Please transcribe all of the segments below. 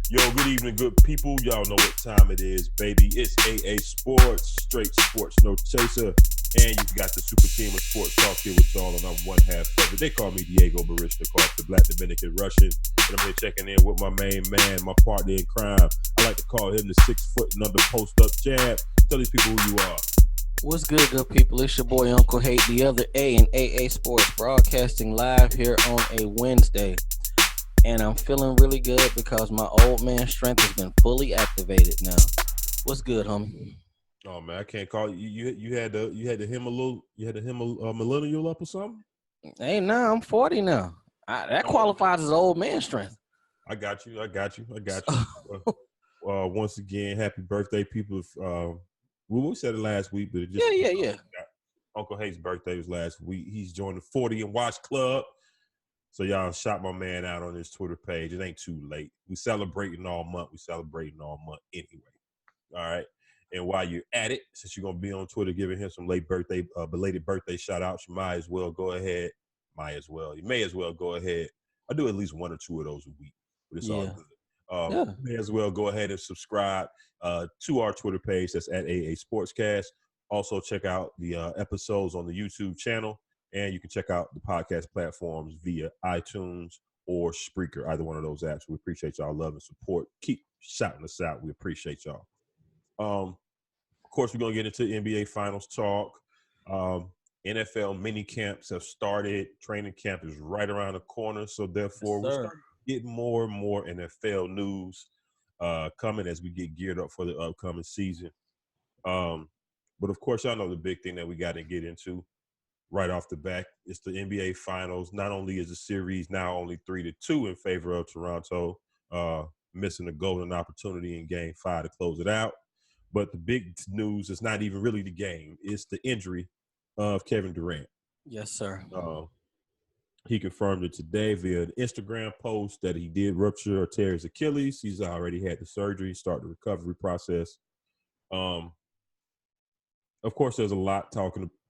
Yo, good evening, good people. Y'all know what time it is, baby. It's AA Sports, straight sports, no chaser. And you've got the super team of sports talk here with y'all, and I'm one half of it. They call me Diego Barishnikov, the Black Dominican Russian. And I'm here checking in with my main man, my partner in crime. I like to call him the 6 foot and under post up jab. Tell these people who you are. What's good people? It's your boy Uncle Hate, the other A in AA Sports, broadcasting live here on a Wednesday. And I'm feeling really good because my old man strength has been fully activated now. What's good, homie? Oh man, I can't call you. You had to him a little. You had to him a millennial up or something. Hey, now I'm 40 now. That qualifies as old man strength. I got you. Once again, happy birthday, people. We said it last week, but it just yeah. Uncle Hate's birthday was last week. He's joined the 40 and Watch Club. So y'all shot my man out on his Twitter page. It ain't too late. We celebrating all month. Anyway. All right. And while you're at it, since you're gonna be on Twitter giving him some belated birthday shout outs, you may as well go ahead. You may as well go ahead. I do at least 1 or 2 of those a week, but it's all good. You may as well go ahead and subscribe to our Twitter page. That's at AA Sportscast. Also check out the episodes on the YouTube channel. And you can check out the podcast platforms via iTunes or Spreaker, either one of those apps. We appreciate y'all love and support. Keep shouting us out. We appreciate y'all. Of course, we're going to get into NBA Finals talk. NFL mini camps have started. Training camp is right around the corner. So, therefore, we're starting to get more and more NFL news coming as we get geared up for the upcoming season. But, of course, y'all know the big thing that we got to get into. Right off the back, it's the NBA Finals. Not only is the series now only 3-2 in favor of Toronto, missing a golden opportunity in Game 5 to close it out. But the big news is not even really the game. It's the injury of Kevin Durant. Yes, sir. He confirmed it today via an Instagram post that he did rupture or tear his Achilles. He's already had the surgery, start the recovery process. Of course, there's a lot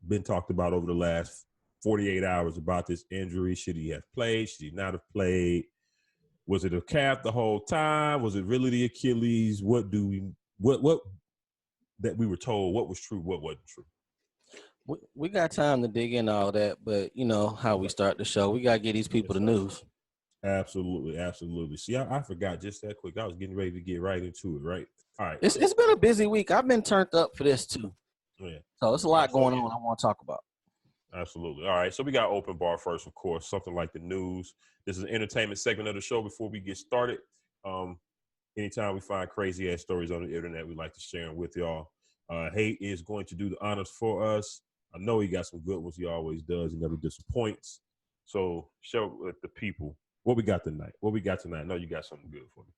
been talked about over the last 48 hours about this injury. Should he have played? Should he not have played? Was it a calf the whole time? Was it really the Achilles? What that we were told? What was true? What wasn't true? We got time to dig in all that, but you know how we start the show. We got to get these people the news. Absolutely. See, I forgot just that quick. I was getting ready to get right into it, right? All right. It's been a busy week. I've been turned up for this too. Yeah. So it's a lot going on I want to talk about. Absolutely. All right. So we got open bar first, of course, something like the news. This is an entertainment segment of the show before we get started. Anytime we find crazy ass stories on the internet, we like to share them with y'all. Hate is going to do the honors for us. I know he got some good ones. He always does. He never disappoints. So share with the people what we got tonight. I know you got something good for me.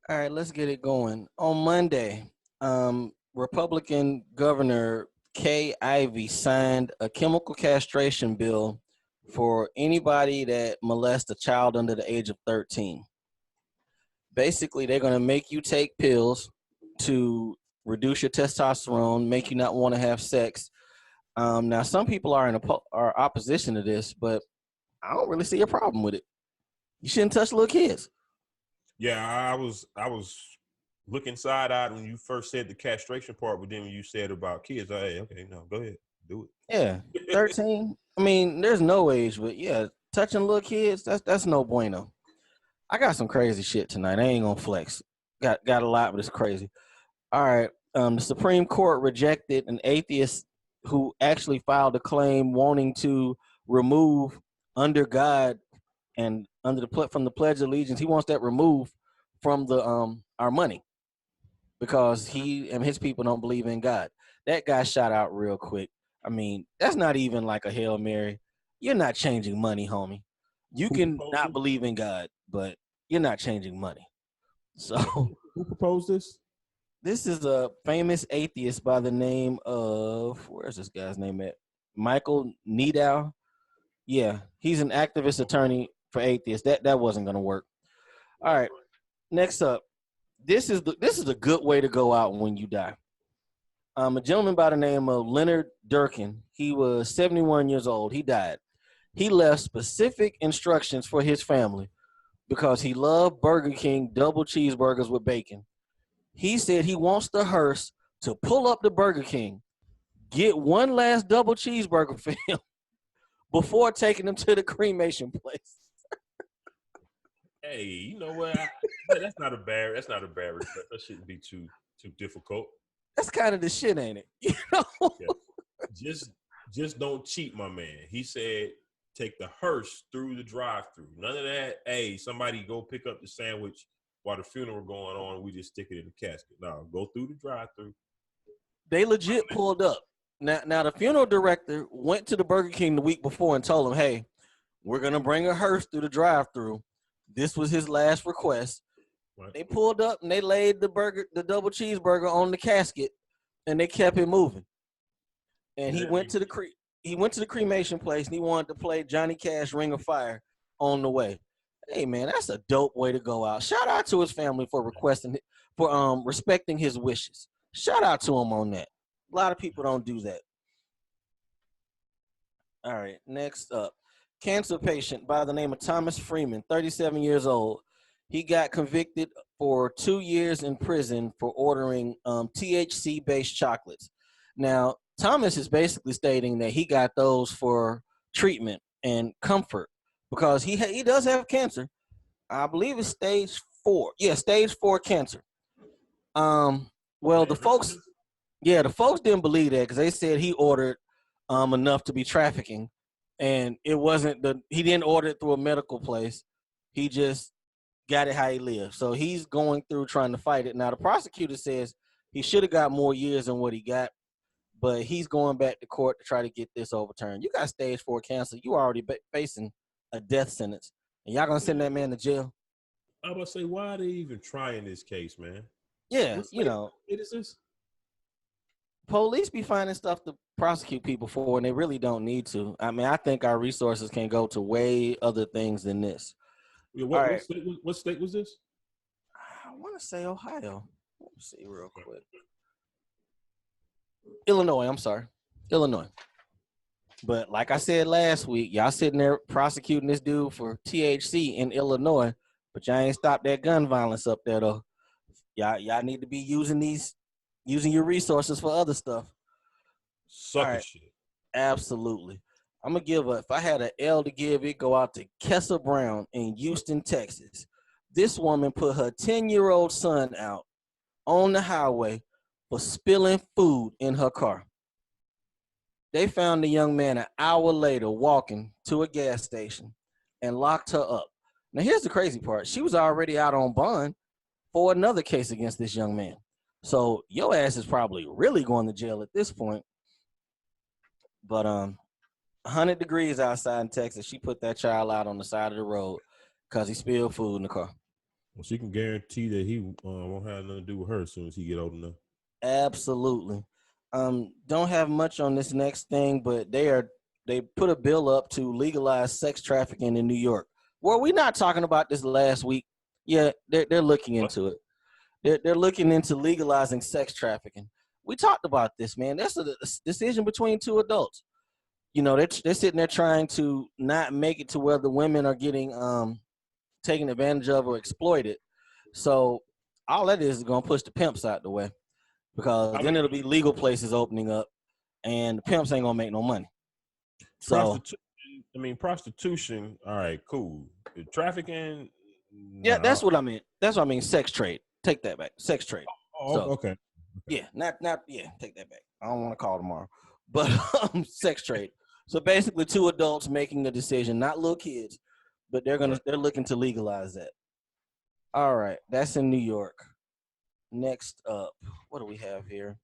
All right, let's get it going. On Monday, Republican Governor Kay Ivey signed a chemical castration bill for anybody that molests a child under the age of 13. Basically, they're going to make you take pills to reduce your testosterone, make you not want to have sex. Now, some people are opposition to this, but I don't really see a problem with it. You shouldn't touch little kids. Yeah, I was looking side-eyed when you first said the castration part, but then when you said about kids, okay, no, go ahead, do it. Yeah, 13. I mean, there's no age, but yeah, touching little kids, that's no bueno. I got some crazy shit tonight. I ain't gonna flex. Got a lot, but it's crazy. All right, the Supreme Court rejected an atheist who actually filed a claim wanting to remove under God and from the Pledge of Allegiance. He wants that removed from the our money because he and his people don't believe in God. That guy shot out real quick. I mean, that's not even like a Hail Mary. You're not changing money, homie. You can not believe in God, but you're not changing money. So who proposed this? This is a famous atheist by the name of, where's this guy's name at? Michael Needow. Yeah, he's an activist attorney for atheists. That wasn't gonna work. All right, next up. This is a good way to go out when you die. A gentleman by the name of Leonard Durkin. He was 71 years old. He died. He left specific instructions for his family because he loved Burger King double cheeseburgers with bacon. He said he wants the hearse to pull up to Burger King, get one last double cheeseburger for him before taking him to the cremation place. Hey, you know what? That's not a bad. That's not a bad request. That shouldn't be too difficult. That's kind of the shit, ain't it? You know? Yeah. Just don't cheat, my man. He said take the hearse through the drive-through. None of that. Hey, somebody go pick up the sandwich while the funeral going on. We just stick it in the casket. No, go through the drive-through. They legit pulled up. Now the funeral director went to the Burger King the week before and told him, "Hey, we're gonna bring a hearse through the drive-through." This was his last request. Right. They pulled up and they laid the double cheeseburger on the casket, and they kept it moving. And he went to the cremation place and he wanted to play Johnny Cash "Ring of Fire" on the way. Hey man, that's a dope way to go out. Shout out to his family for respecting his wishes. Shout out to him on that. A lot of people don't do that. All right, next up. Cancer patient by the name of Thomas Freeman, 37 years old. He got convicted for 2 years in prison for ordering THC-based chocolates. Now, Thomas is basically stating that he got those for treatment and comfort because he does have cancer. I believe it's stage 4. Yeah, stage 4 cancer. Well, the folks didn't believe that because they said he ordered enough to be trafficking, and it wasn't he didn't order it through a medical place. He just got it how he lived. So he's going through trying to fight it. Now the prosecutor says he should have got more years than what he got, but he's going back to court to try to get this overturned. You got stage 4 cancer. You already facing a death sentence, and y'all gonna send that man to jail? I was about to say, why are they even trying this case, man? Yeah, what is this? Police be finding stuff to prosecute people for, and they really don't need to. I mean, I think our resources can go to way other things than this. Yeah, what state was this? I want to say Ohio. Let me see real quick. Illinois, I'm sorry. Illinois. But like I said last week, y'all sitting there prosecuting this dude for THC in Illinois, but y'all ain't stopped that gun violence up there, though. Y'all need to be using your resources for other stuff. Sucker shit. Absolutely. I'm going to if I had an L to give, it go out to Kessa Brown in Houston, Texas. This woman put her 10-year-old son out on the highway for spilling food in her car. They found the young man an hour later walking to a gas station and locked her up. Now, here's the crazy part. She was already out on bond for another case against this young man. So your ass is probably really going to jail at this point. But 100 degrees outside in Texas, she put that child out on the side of the road because he spilled food in the car. Well, she can guarantee that he won't have nothing to do with her as soon as he get old enough. Absolutely. Don't have much on this next thing, but they put a bill up to legalize sex trafficking in New York. Well, we're not talking about this last week. Yeah, they're looking into it. They're looking into legalizing sex trafficking. We talked about this, man. That's a decision between two adults. You know, they're sitting there trying to not make it to where the women are getting taken advantage of or exploited. So all that is going to push the pimps out the way because then it'll be legal places opening up, and the pimps ain't gonna make no money. So prostitution. All right, cool. Trafficking. Yeah, that's what I mean. That's what I mean. Sex trade. Take that back. Sex trade. Okay. Yeah, not yeah. Take that back. I don't want to call tomorrow, but sex trade. So basically, two adults making a decision, not little kids, but they're looking to legalize that. All right, that's in New York. Next up, what do we have here?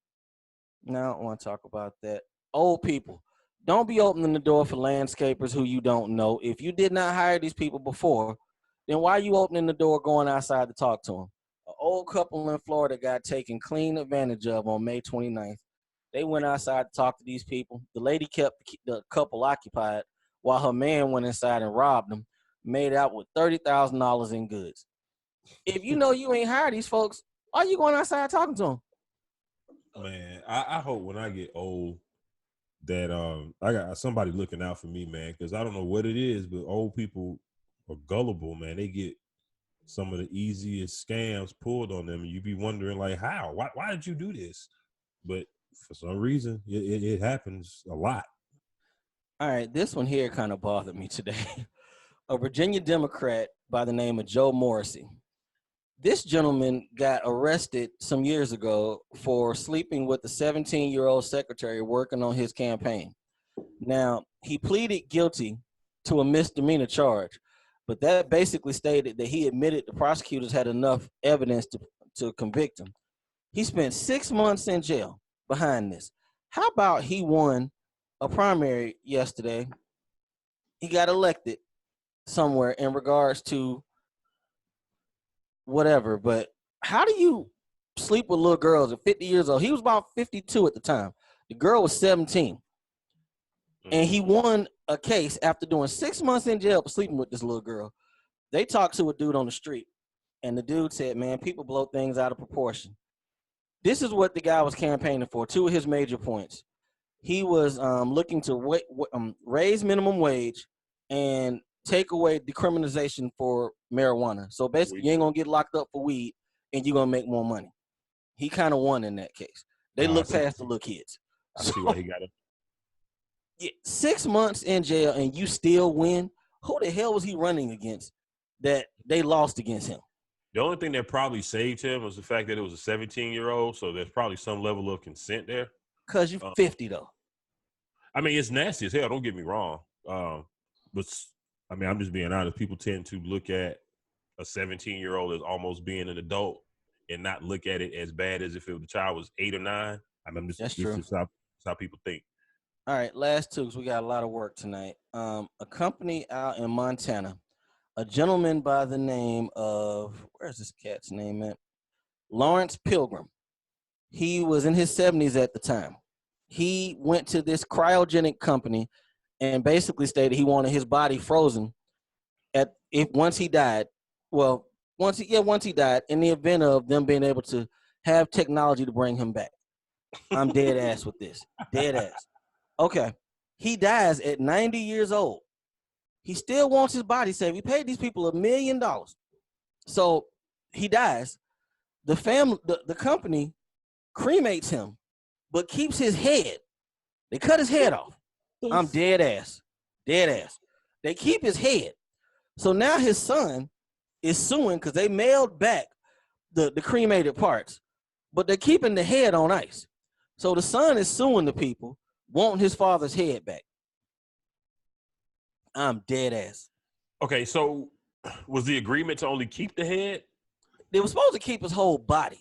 No, I don't want to talk about that. Old people. Don't be opening the door for landscapers who you don't know. If you did not hire these people before, then why are you opening the door going outside to talk to them? An old couple in Florida got taken clean advantage of on May 29th. They went outside to talk to these people. The lady kept the couple occupied while her man went inside and robbed them, made out with $30,000 in goods. If you know you ain't hired these folks, why are you going outside talking to them? Man, I hope when I get old that I got somebody looking out for me, man, because I don't know what it is, but old people are gullible, man. They get some of the easiest scams pulled on them, and you be wondering like, how? Why did you do this? But for some reason, it happens a lot. All right, this one here kind of bothered me today. A Virginia Democrat by the name of Joe Morrissey. This gentleman got arrested some years ago for sleeping with the 17-year-old secretary working on his campaign. Now, he pleaded guilty to a misdemeanor charge, but that basically stated that he admitted the prosecutors had enough evidence to convict him. He spent 6 months in jail behind this. How about he won a primary yesterday? He got elected somewhere in regards to whatever, but how do you sleep with little girls at 50 years old? He was about 52 at the time. The girl was 17. And he won a case after doing 6 months in jail for sleeping with this little girl. They talked to a dude on the street, and the dude said, man, people blow things out of proportion. This is what the guy was campaigning for, two of his major points. He was looking to raise minimum wage and take away decriminalization for marijuana. So basically, you ain't going to get locked up for weed, and you're going to make more money. He kind of won in that case. They look past the little kids. I see why he got it. Yeah, 6 months in jail and you still win. Who the hell was he running against that they lost against him? The only thing that probably saved him was the fact that it was a 17-year-old, so there's probably some level of consent there. Because you're 50, though. I mean, it's nasty as hell. Don't get me wrong. But, I mean, I'm just being honest. People tend to look at a 17-year-old as almost being an adult and not look at it as bad as if the child was 8 or 9. I mean, That's true. That's how people think. All right, last two, because we got a lot of work tonight. A company out in Montana, a gentleman by the name of, where's this cat's name at? Lawrence Pilgrim. He was in his 70s at the time. He went to this cryogenic company and basically stated he wanted his body frozen once he died. Well, once he died, in the event of them being able to have technology to bring him back. I'm dead ass with this. Dead ass. Okay. He dies at 90 years old. He still wants his body saved. He paid these people $1 million. So he dies. The family, the company cremates him, but keeps his head. They cut his head off. I'm dead ass. Dead ass. They keep his head. So now his son is suing because they mailed back the cremated parts, but they're keeping the head on ice. So the son is suing the people, wanting his father's head back. I'm dead ass. Okay, so was the agreement to only keep the head? They were supposed to keep his whole body.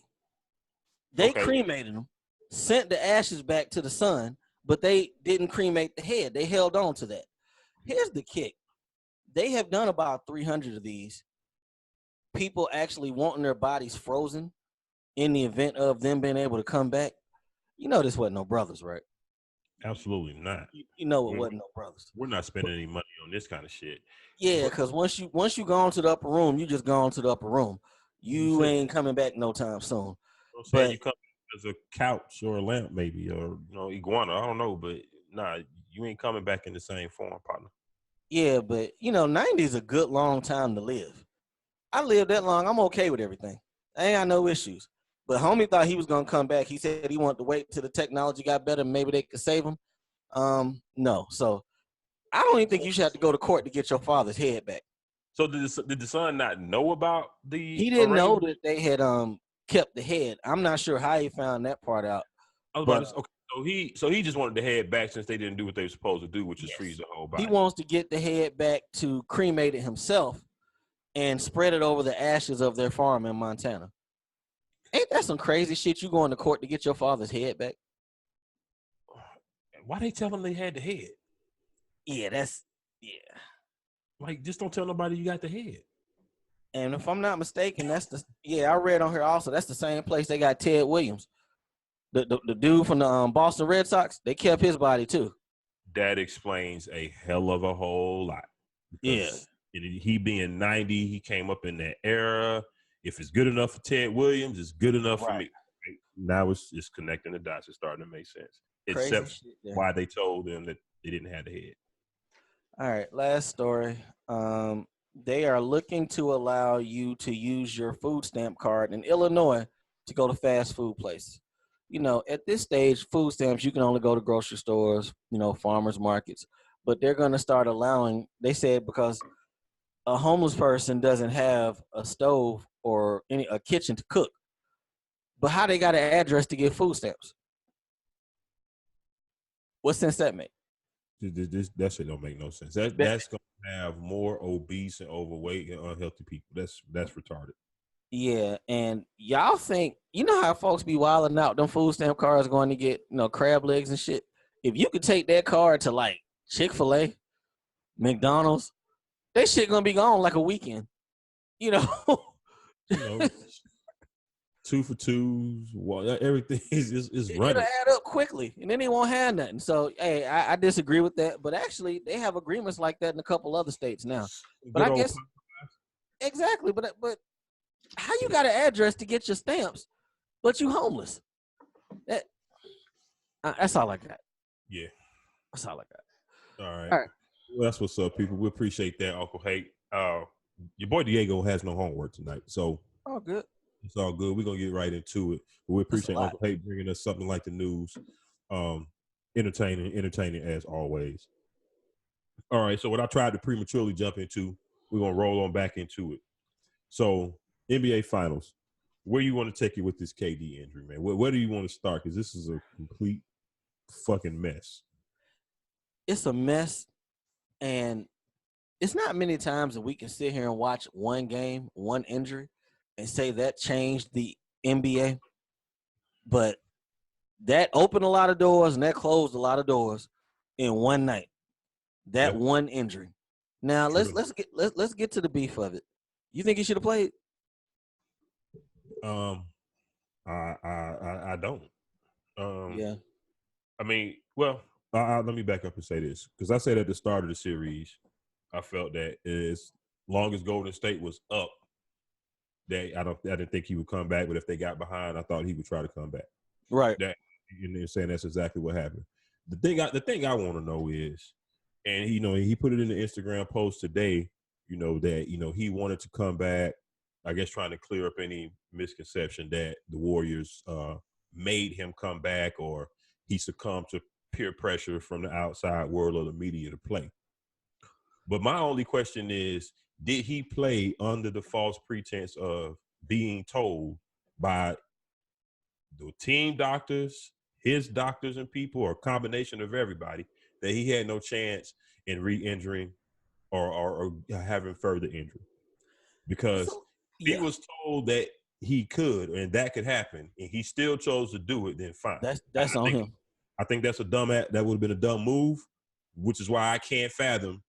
They cremated him, sent the ashes back to the son, but they didn't cremate the head. They held on to that. Here's the kick. They have done about 300 of these. People actually wanting their bodies frozen in the event of them being able to come back. You know this wasn't no brothers, right? Absolutely not. You know it wasn't no brothers. We're not spending any money on this kind of shit. Yeah, because once you go into the upper room, you just go into the upper room. You ain't coming back no time soon. But you come as a couch or a lamp, maybe, or iguana. I don't know, but nah, you ain't coming back in the same form, partner. Yeah, but 90 is a good long time to live. I lived that long. I'm okay with everything. I ain't got no issues. But homie thought he was gonna come back. He said he wanted to wait till the technology got better. Maybe they could save him. No. So I don't even think you should have to go to court to get your father's head back. So did the son not know about the? He didn't know that they had kept the head. I'm not sure how he found that part out. Okay, so he just wanted the head back since they didn't do what they were supposed to do, which is freeze the whole body. He wants to get the head back to cremate it himself and spread it over the ashes of their farm in Montana. Ain't that some crazy shit? You going to court to get your father's head back? Why they tell them they had the head? Yeah, Like, just don't tell nobody you got the head. And if I'm not mistaken, I read on here also. That's the same place they got Ted Williams, the dude from the Boston Red Sox. They kept his body too. That explains a hell of a whole lot. Yeah. Because he being 90, he came up in that era. If it's good enough for Ted Williams, it's good enough for me. Now it's connecting the dots. It's starting to make sense. Crazy Except shit, yeah. why they told them that they didn't have the head. All right, last story. They are looking to allow you to use your food stamp card in Illinois to go to fast food places. You know, at this stage, food stamps, you can only go to grocery stores, farmers markets. But they're going to start allowing, they said, because a homeless person doesn't have a stove or a kitchen to cook. But how they got an address to get food stamps? What sense that make? That shit don't make no sense. That's gonna have more obese and overweight and unhealthy people. That's retarded. Yeah, and y'all think how folks be wilding out? Them food stamp cards going to get crab legs and shit. If you could take that card to like Chick-fil-A, McDonald's, that shit gonna be gone like a weekend. You know, 2 for 2s. Everything is running. It'll add up quickly, and then they won't have nothing. So, hey, I disagree with that. But actually, they have agreements like that in a couple other states now. But I guess exactly. But how you got an address to get your stamps, but you homeless? That's all I got. Yeah, that's all I got. All right. Well, that's what's up, people. We appreciate that, Uncle Hate. Your boy Diego has no homework tonight, so all good. It's all good. We're gonna get right into it. But we appreciate Uncle Hate bringing us something like the news. Entertaining as always. All right. So what I tried to prematurely jump into, we're gonna roll on back into it. So NBA Finals. Where you want to take it with this KD injury, man? Where do you want to start? Because this is a complete fucking mess. It's a mess, and it's not many times that we can sit here and watch one game, one injury, and say that changed the NBA. But that opened a lot of doors and that closed a lot of doors in one night. That one injury. Now let's get to the beef of it. You think he should have played? I don't. Yeah. I mean, well, let me back up and say this, because I said at the start of the series, I felt that as long as Golden State was up, I didn't think he would come back. But if they got behind, I thought he would try to come back. Right. You're saying that's exactly what happened. The thing I want to know is, and he put it in the Instagram post today, that he wanted to come back. I guess trying to clear up any misconception that the Warriors made him come back, or he succumbed to peer pressure from the outside world or the media to play. But my only question is, did he play under the false pretense of being told by the team doctors, his doctors and people, or a combination of everybody, that he had no chance in re-injuring or having further injury? Because he was told that he could and that could happen, and he still chose to do it, then fine. That's on him. I think that's that would have been a dumb move, which is why I can't fathom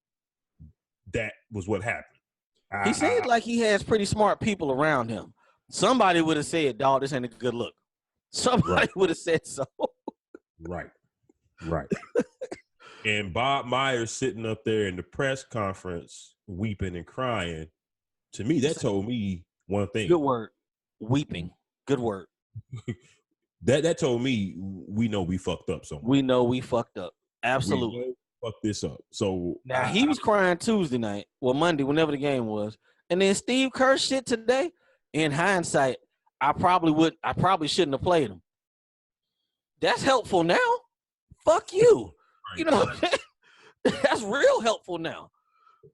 that was what happened. He seemed like he has pretty smart people around him. Somebody would have said, dog, this ain't a good look. Somebody would have said so. Right. And Bob Myers sitting up there in the press conference, weeping and crying. To me, that told me one thing. Good word. Weeping. Good word. That told me we know we fucked up somewhere. We know we fucked up. Absolutely. We know we fucked this up. So now he was crying Tuesday night, Monday, whenever the game was. And then Steve Kerr shit today, in hindsight, I probably shouldn't have played him. That's helpful now. Fuck you. Right. You know, that's real helpful now.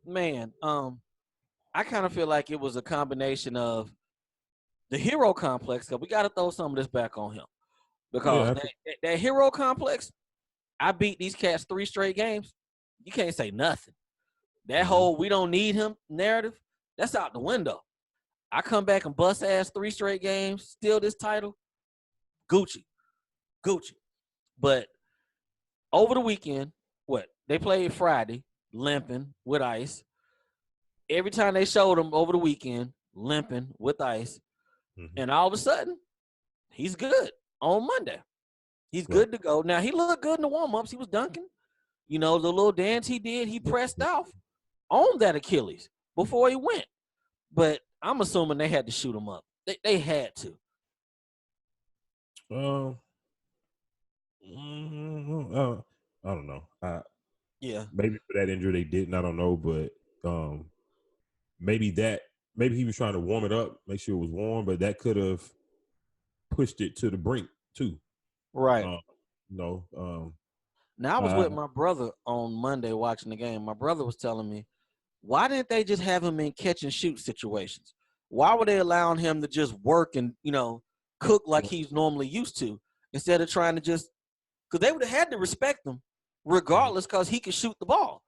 Man, I kind of feel like it was a combination of the hero complex, because we got to throw some of this back on him. Because that hero complex, I beat these cats 3 straight games. You can't say nothing. That whole we don't need him narrative, that's out the window. I come back and bust ass 3 straight games, steal this title, Gucci. But over the weekend, they played Friday, limping with ice. Every time they showed him over the weekend, limping with ice, Mm-hmm. and all of a sudden, he's good on Monday. He's Right. good to go. Now, he looked good in the warm-ups. He was dunking. You know, the little dance he did, he pressed off on that Achilles before he went. But I'm assuming they had to shoot him up. They had to. Uh, I don't know. Yeah. Maybe for that injury they didn't. I don't know, but maybe he was trying to warm it up, make sure it was warm, but that could have pushed it to the brink too. Right. Now, I was with my brother on Monday watching the game. My brother was telling me, why didn't they just have him in catch and shoot situations? Why were they allowing him to just work and, cook like he's normally used to instead of trying to just – because they would have had to respect him regardless because he could shoot the ball.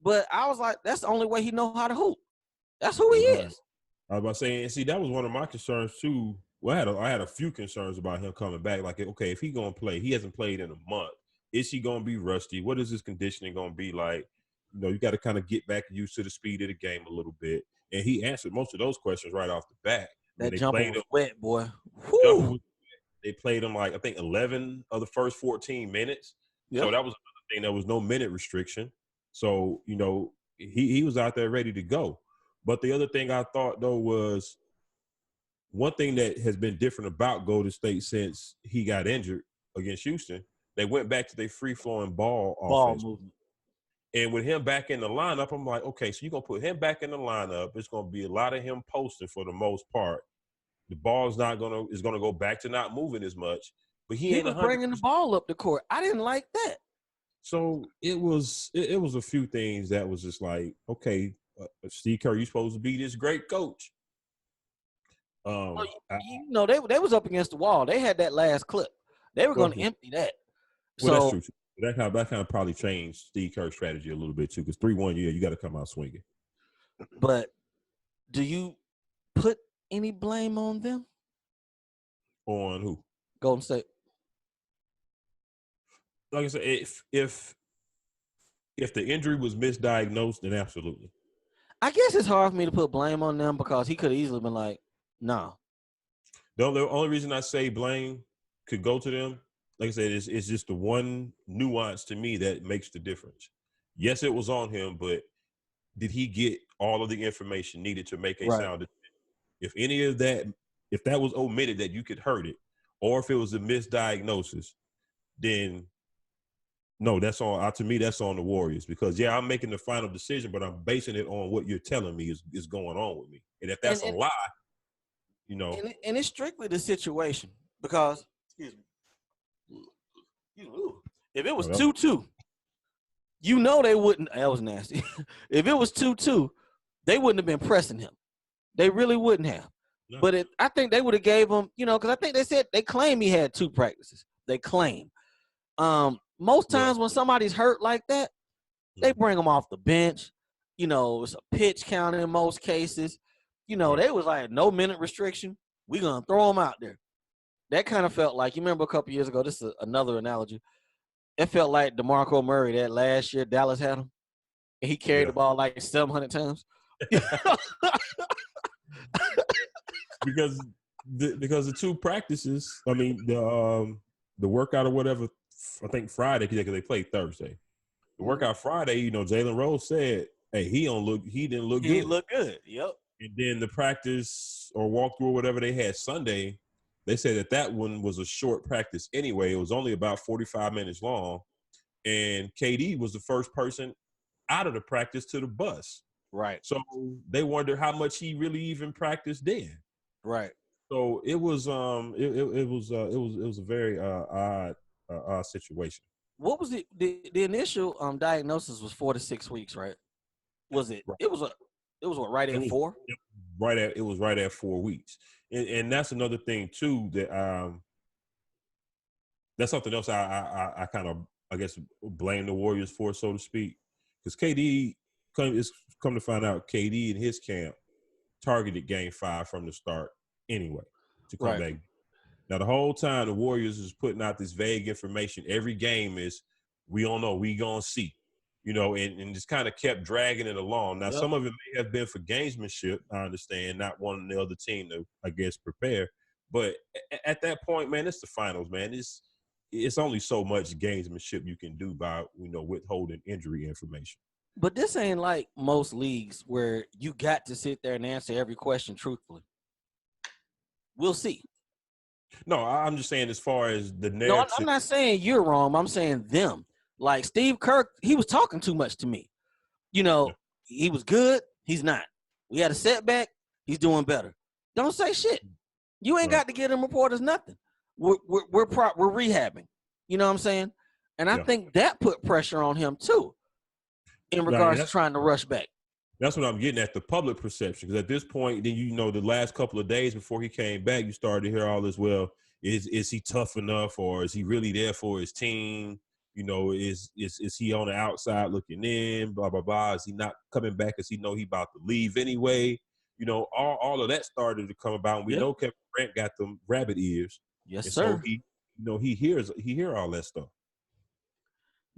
But I was like, that's the only way he know how to hoop. That's who he is. I was about to say, and see, that was one of my concerns too. Well, I had a few concerns about him coming back. Like, okay, if he gonna play, he hasn't played in a month. Is he gonna be rusty? What is his conditioning gonna be like? You got to kind of get back used to the speed of the game a little bit. And he answered most of those questions right off the bat. That jumper was wet, boy. They played him like I think 11 of the first 14 minutes. Yep. So that was another thing. There was no minute restriction. So he was out there ready to go. But the other thing I thought though was one thing that has been different about Golden State since he got injured against Houston. They went back to their free-flowing ball offense. Movement. And with him back in the lineup, I'm like, okay, so you're going to put him back in the lineup. It's going to be a lot of him posting for the most part. The ball's is going to go back to not moving as much. But he ain't was bringing the ball up the court. I didn't like that. So it was a few things that was just like, okay, Steve Kerr, you're supposed to be this great coach. They was up against the wall. They had that last clip. They were going to empty that. Well, that's true. That kind of probably changed Steve Kerr's strategy a little bit too. Because 3-1, you got to come out swinging. But do you put any blame on them? On who? Golden State. Like I said, if the injury was misdiagnosed, then absolutely. I guess it's hard for me to put blame on them because he could have easily been like, no. The only reason I say blame could go to them, like I said, it's just the one nuance to me that makes the difference. Yes, it was on him, but did he get all of the information needed to make a sound decision? If any of that, if that was omitted that you could hurt it, or if it was a misdiagnosis, then no, that's on to me, that's on the Warriors. Because I'm making the final decision, but I'm basing it on what you're telling me is going on with me. And if that's a lie, And it's strictly the situation because, excuse me, if it was 2-2, they wouldn't. That was nasty. If it was 2-2, they wouldn't have been pressing him. They really wouldn't have. No. But I think they would have gave him, because I think they claim he had 2 practices. They claim. Most times when somebody's hurt like that, they bring them off the bench. It's a pitch count in most cases. They was like, no minute restriction. We're going to throw them out there. That kind of felt like, you remember a couple years ago, this is another analogy. It felt like DeMarco Murray that last year Dallas had him. And he carried the ball like 700 times. Because the 2 practices, I mean, the workout or whatever, I think Friday, because they played Thursday. The workout Friday, Jalen Rose said, hey, he didn't look good. He didn't look good, yep. And then the practice or walkthrough or whatever they had Sunday, they said that one was a short practice anyway. It was only about 45 minutes long. And KD was the first person out of the practice to the bus. Right. So they wonder how much he really even practiced then. Right. So it was it was a very odd situation. What was the initial diagnosis was 4 to 6 weeks, right? Was it? Right. It was what, right at 4? It was right at 4 weeks. And that's another thing too that that's something else I kind of, I guess, blame the Warriors for, so to speak, because KD come to find out KD in his camp targeted Game 5 from the start anyway to come back. Now the whole time the Warriors is putting out this vague information. Every game is, we don't know, we gonna see. and just kind of kept dragging it along. Now, Yep. some of it may have been for gamesmanship, I understand, not wanting the other team to, I guess, prepare. But at that point, man, it's the finals, man. It's only so much gamesmanship you can do by, withholding injury information. But this ain't like most leagues where you got to sit there and answer every question truthfully. We'll see. No, I'm just saying as far as the No, narrative. I'm not saying you're wrong. I'm saying them. Like Steve Kirk, he was talking too much to me. He was good. He's not. We had a setback. He's doing better. Don't say shit. You ain't got to give them reporters nothing. We're rehabbing. You know what I'm saying? And I think that put pressure on him too, in regards to trying to rush back. That's what I'm getting at, the public perception. Because at this point, then the last couple of days before he came back, you started to hear all this. Well, is he tough enough, or is he really there for his team? Is he on the outside looking in? Blah blah blah. Is he not coming back because he about to leave anyway? All of that started to come about. And we know Kevin Durant got them rabbit ears. Yes, and sir. So he hear all that stuff.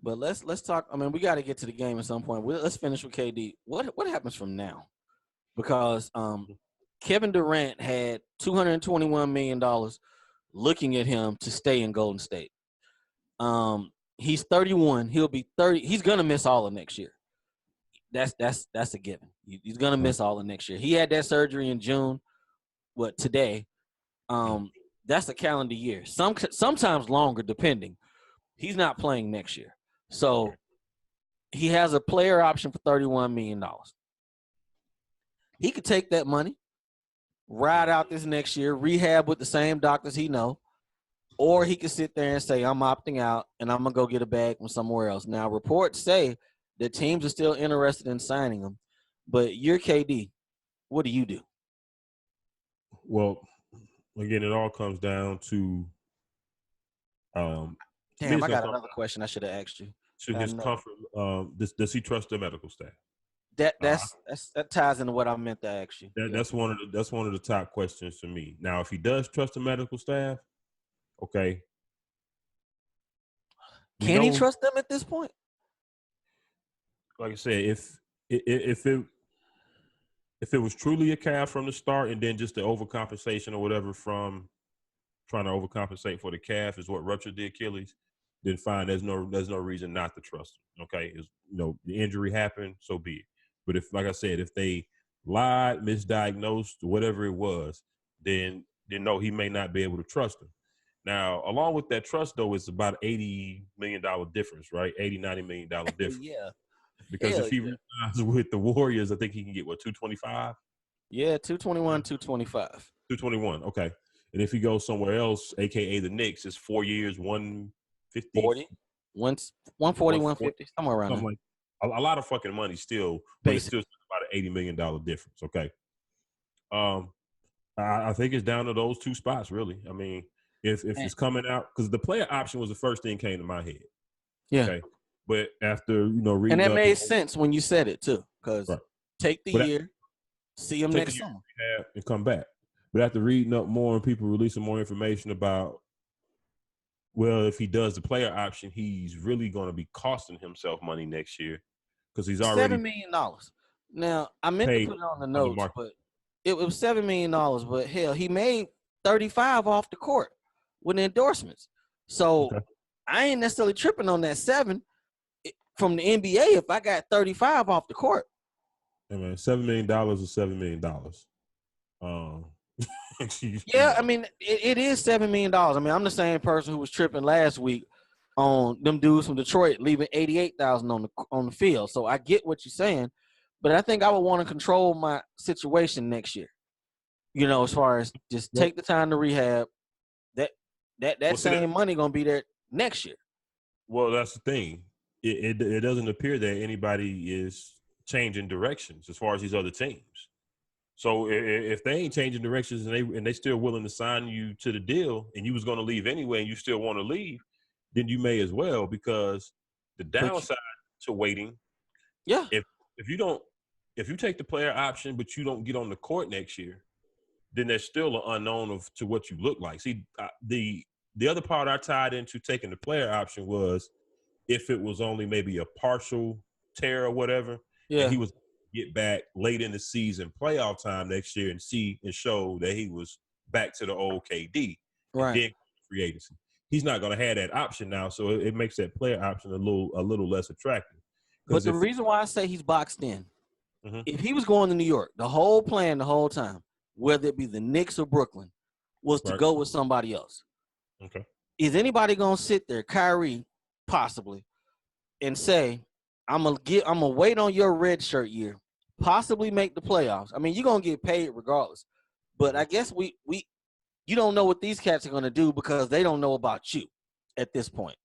But let's talk. I mean, we got to get to the game at some point. Let's finish with KD. What happens from now? Because Kevin Durant had $221 million looking at him to stay in Golden State. He's 31. He'll be 30. He's gonna miss all of next year. That's a given. He's gonna miss all of next year. He had that surgery in June. Today? That's a calendar year. Sometimes longer, depending. He's not playing next year. So he has a player option for $31 million. He could take that money, ride out this next year, rehab with the same doctors he know, or he could sit there and say, I'm opting out and I'm going to go get a bag from somewhere else. Now, reports say that teams are still interested in signing him, but you're KD. What do you do? Well, again, it all comes down to Damn, I got another question I should have asked you. To his comfort, does he trust the medical staff? That ties into what I meant to ask you. That's one of the top questions for me. Now, if he does trust the medical staff, okay. Can he trust them at this point? Like I said, if it was truly a calf from the start, and then just the overcompensation or whatever from trying to overcompensate for the calf is what ruptured the Achilles, then fine. There's no reason not to trust him. Okay, the injury happened, so be it. But like I said, if they lied, misdiagnosed, whatever it was, then no, he may not be able to trust him. Now, along with that trust, though, it's about $80 million difference, right? $80-90 million difference. Yeah. Because if he resigns with the Warriors, I think he can get, 225? Yeah, 221, 225. 221, okay. And if he goes somewhere else, a.k.a. the Knicks, it's 4 years, 150? 140, 150, somewhere around there. Like, a lot of fucking money still, but it's still about an $80 million difference, okay? I think it's down to those two spots, really. I mean, if it's coming out, because the player option was the first thing came to my head. Yeah. Okay. But after, reading and that made sense when you said it, too, because take the year, see him next summer. And come back. But after reading up more and people releasing more information about, well, if he does the player option, he's really going to be costing himself money next year because he's already $7 million. Now, I meant to put it on the notes, but it was $7 million. But hell, he made 35 off the court with endorsements. So I ain't necessarily tripping on that 7 from the NBA if I got 35 off the court. I mean, $7 million is $7 million. Yeah, I mean, it is $7 million. I mean, I'm the same person who was tripping last week on them dudes from Detroit leaving $88,000 on the field. So I get what you're saying, but I think I would want to control my situation next year. As far as just take the time to rehab. That same money gonna be there next year. Well, that's the thing. It doesn't appear that anybody is changing directions as far as these other teams. So if they ain't changing directions and they still willing to sign you to the deal and you was going to leave anyway and you still want to leave, then you may as well, because the downside to waiting, if you take the player option but you don't get on the court next year, then there's still an unknown to what you look like. See, the other part I tied into taking the player option was if it was only maybe a partial tear or whatever, and Yeah. he was get back late in the season, playoff time next year, and show that he was back to the old KD, and Right. then free agency. He's not going to have that option now, so it makes that player option a little less attractive. But Because the reason why I say he's boxed in, mm-hmm. if he was going to New York, the whole plan the whole time, whether it be the Knicks or Brooklyn, was to go with somebody else. Okay. Is anybody gonna sit there, Kyrie, possibly, and say, I'm gonna wait on your red shirt year, possibly make the playoffs? I mean, you're gonna get paid regardless. But I guess you don't know what these cats are gonna do because they don't know about you at this point.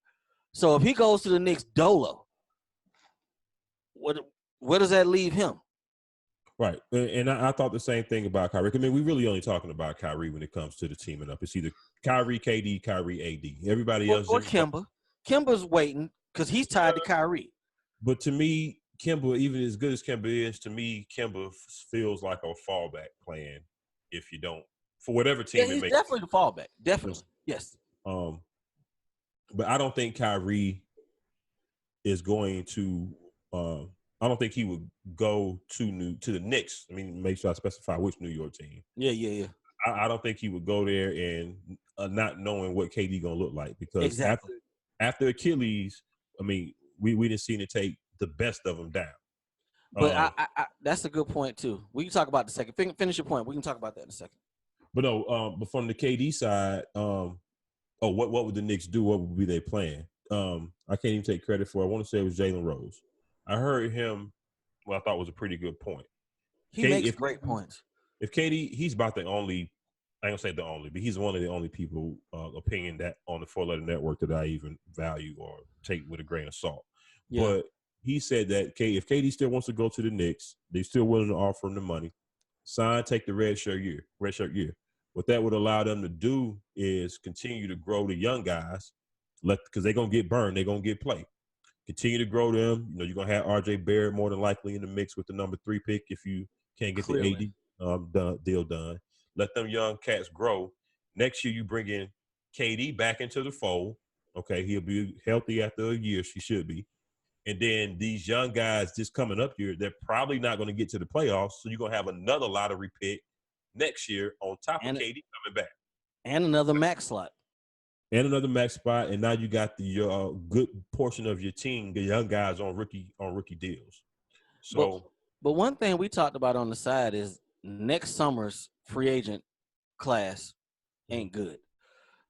So if he goes to the Knicks dolo, where does that leave him? Right. And I thought the same thing about Kyrie. I mean, we really only talking about Kyrie when it comes to the teaming up. It's either Kyrie, KD, Kyrie, AD. Everybody else. Or Kemba. Kemba's waiting because he's tied to Kyrie. But to me, Kemba, even as good as Kemba is, to me, Kemba feels like a fallback plan if you don't, for whatever team Yeah, it he's makes. definitely the fallback. Definitely. Yes. But I don't think Kyrie is going to I don't think he would go to the Knicks. I mean, make sure I specify which New York team. Yeah. I don't think he would go there and not knowing what KD gonna look like, because exactly. after Achilles, I mean, we didn't see it take the best of them down. But I that's a good point too. We can talk about the second. Finish your point. We can talk about that in a second. But no, but from the KD side, what would the Knicks do? What would be their plan? I can't even take credit for it. I want to say it was Jalen Rose. I heard him. Well, I thought was a pretty good point. He makes great points. If KD, he's about the only, I ain't gonna say the only, but he's one of the only people opinion that on the 4-letter network that I even value or take with a grain of salt. Yeah. But he said that if KD still wants to go to the Knicks, they're still willing to offer him the money. Sign, take the red shirt year. What that would allow them to do is continue to grow the young guys, because they're gonna get burned, they're gonna get play. Continue to grow them. You know, you're gonna have RJ Barrett more than likely in the mix with the number 3 pick if you can't get the AD deal done. Let them young cats grow. Next year, you bring in KD back into the fold. Okay, he'll be healthy after a year. She should be. And then these young guys just coming up here, they're probably not going to get to the playoffs. So you're going to have another lottery pick next year on top of KD coming back. And another max slot. And another max spot. And now you got the good portion of your team, the young guys on rookie deals. So, but one thing we talked about on the side is next summer's free agent class ain't good.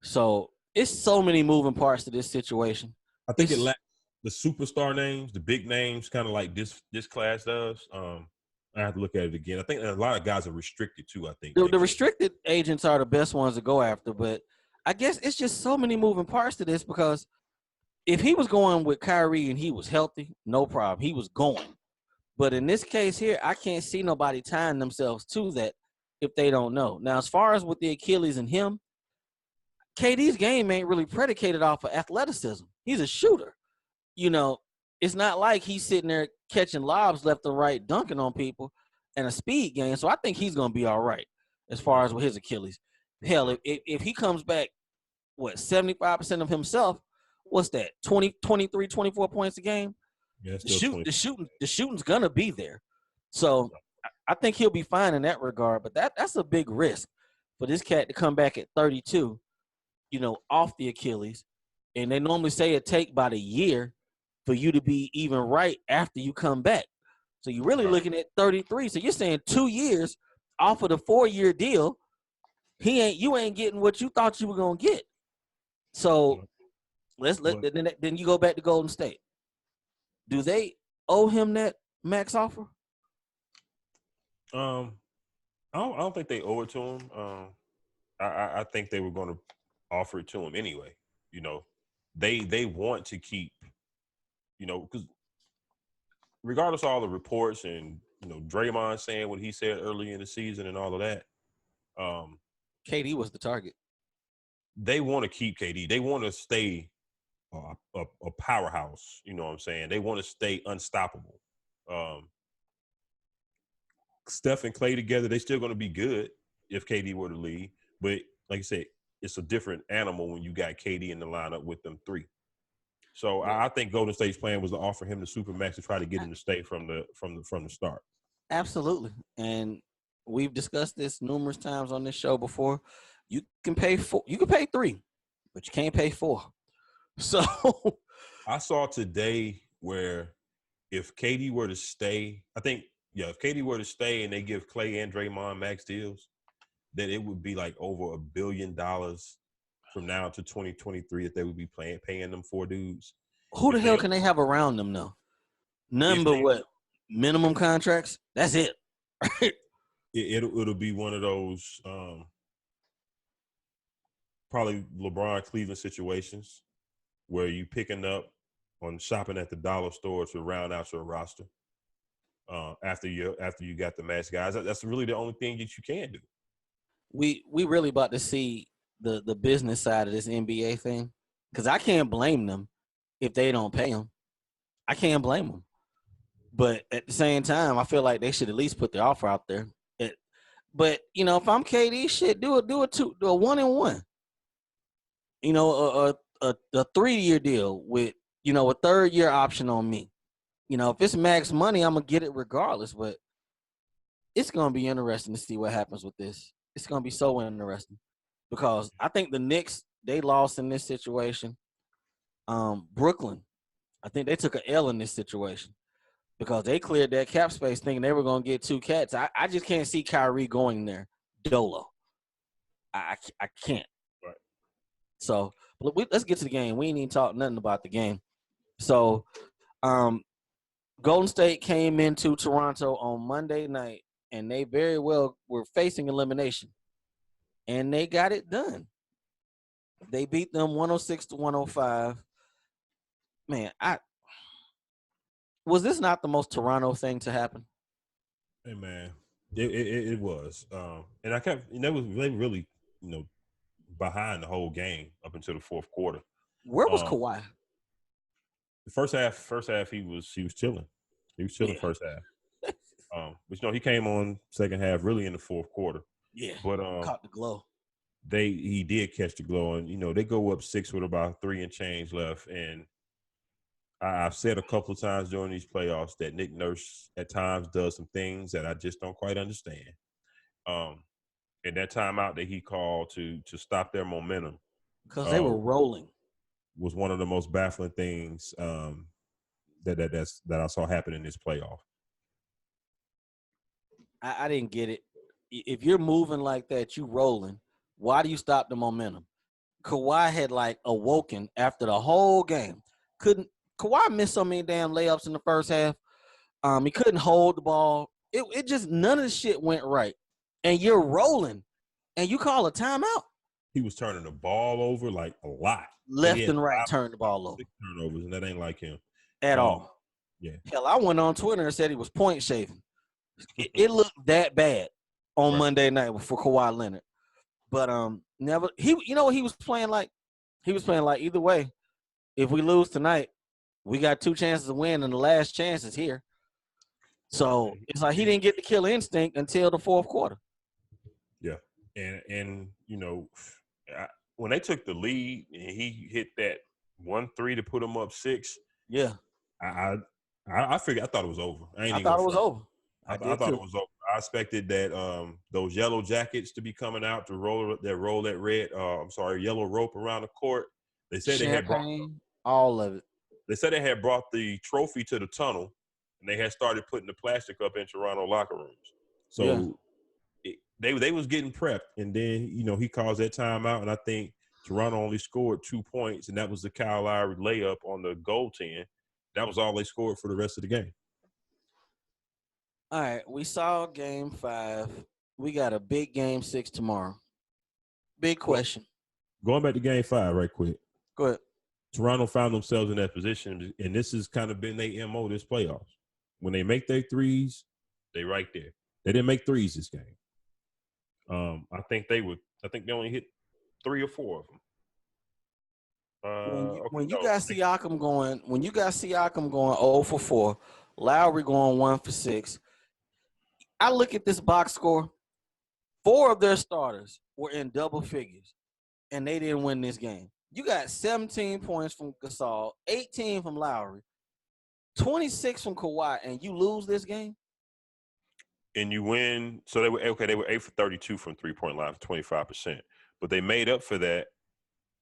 So it's so many moving parts to this situation. I think it lacks the superstar names, the big names, kind of like this class does. I have to look at it again. I think a lot of guys are restricted too. I think the restricted agents are the best ones to go after, but I guess it's just so many moving parts to this, because if he was going with Kyrie and he was healthy, no problem. He was going. But in this case here, I can't see nobody tying themselves to that if they don't know. Now, as far as with the Achilles and him, KD's game ain't really predicated off of athleticism. He's a shooter. You know, it's not like he's sitting there catching lobs left and right, dunking on people, and a speed game. So I think he's going to be all right as far as with his Achilles. Hell, if he comes back, 75% of himself, what's that, 20, 23, 24 points a game? Yeah, the shooting's going to be there. So I think he'll be fine in that regard. But that's a big risk for this cat to come back at 32, off the Achilles. And they normally say it take about a year for you to be even right after you come back. So you're really looking at 33. So you're saying 2 years off of the 4-year deal, you ain't getting what you thought you were gonna get. So then you go back to Golden State. Do they owe him that max offer? I don't think they owe it to him. I think they were going to offer it to him anyway. They want to keep, because regardless of all the reports and Draymond saying what he said early in the season and all of that, KD was the target. They want to keep KD. They want to stay a powerhouse. You know what I'm saying? They want to stay unstoppable. Steph and Klay together, they still going to be good if KD were to leave. But like I said, it's a different animal when you got KD in the lineup with them three. So But I think Golden State's plan was to offer him the supermax to try to get him to stay from the start. absolutely. And we've discussed this numerous times on this show before. You can pay four, you can pay three, but you can't pay four. So I saw today where if KD were to stay, I think if KD were to stay and they give Clay and Draymond max deals, that it would be like over $1 billion from now to 2023 that they would be paying them four dudes. who the If they hell can they have around them though? None if but they what? Minimum contracts? That's it. it'll be one of those probably LeBron Cleveland situations where you picking up on shopping at the dollar store to round out your roster. After you got the max guys, that's really the only thing that you can do. We really about to see the business side of this NBA thing, because I can't blame them if they don't pay them. I can't blame them, but at the same time, I feel like they should at least put the offer out there. But if I'm KD, shit, do a 1-and-1. A 3-year deal with a third-year option on me. If it's max money, I'm gonna get it regardless. But it's gonna be interesting to see what happens with this. It's gonna be so interesting because I think the Knicks, they lost in this situation. Brooklyn, I think they took an L in this situation because they cleared that cap space thinking they were gonna get 2 cats. I just can't see Kyrie going there dolo. I can't. Right. So let's get to the game. We ain't even talk nothing about the game. So, Golden State came into Toronto on Monday night, and they very well were facing elimination, and they got it done. They beat them 106-105. Man, was this not the most Toronto thing to happen? Hey man, it was, and I kept. And that was really behind the whole game up until the fourth quarter. Where was Kawhi? The first half he was chilling. He was chilling first half. But he came on second half really in the fourth quarter. Yeah, but caught the glow. He did catch the glow, and they go up 6 with about 3 and change left. And I've said a couple of times during these playoffs that Nick Nurse at times does some things that I just don't quite understand. And that timeout that he called to stop their momentum, because they were rolling, was one of the most baffling things that I saw happen in this playoff. I didn't get it. If you're moving like that, you rolling. Why do you stop the momentum? Kawhi had awoken after the whole game. Kawhi missed so many damn layups in the first half. He couldn't hold the ball. It just none of the shit went right. And you're rolling, and you call a timeout. He was turning the ball over a lot, left and right, turned the ball over. 6 turnovers, and that ain't like him at all. Yeah. Hell, I went on Twitter and said he was point shaving. It looked that bad on Monday night for Kawhi Leonard. But never he was playing like? He was playing like either way, if we lose tonight, we got 2 chances to win, and the last chance is here. So it's like he didn't get the killer instinct until the fourth quarter. Yeah, and when they took the lead and he hit that 1-3 to put them up 6. Yeah, I figured. I thought it was over. I thought it was over. I thought it was over. I expected that those yellow jackets to be coming out to roll that red. Yellow rope around the court. They said Champagne, they had brought all of it. They said they had brought the trophy to the tunnel, and they had started putting the plastic up in Toronto locker rooms. So they was getting prepped, and then he calls that timeout, and I think Toronto only scored 2 points, and that was the Kyle Lowry layup on the goaltend. That was all they scored for the rest of the game. All right, we saw game 5. We got a big game 6 tomorrow. Big question. Going back to game 5 right quick. Go ahead. Toronto found themselves in that position, and this has kind of been their MO this playoffs. When they make their threes, they right there. They didn't make threes this game. I think they only hit 3 or 4 of them. When you got Siakam going 0 for 4, Lowry going 1 for 6. I look at this box score. 4 of their starters were in double figures, and they didn't win this game. You got 17 points from Gasol, 18 from Lowry, 26 from Kawhi, and you lose this game? And you win. So they were 8 for 32 from 3-point line for 25%. But they made up for that,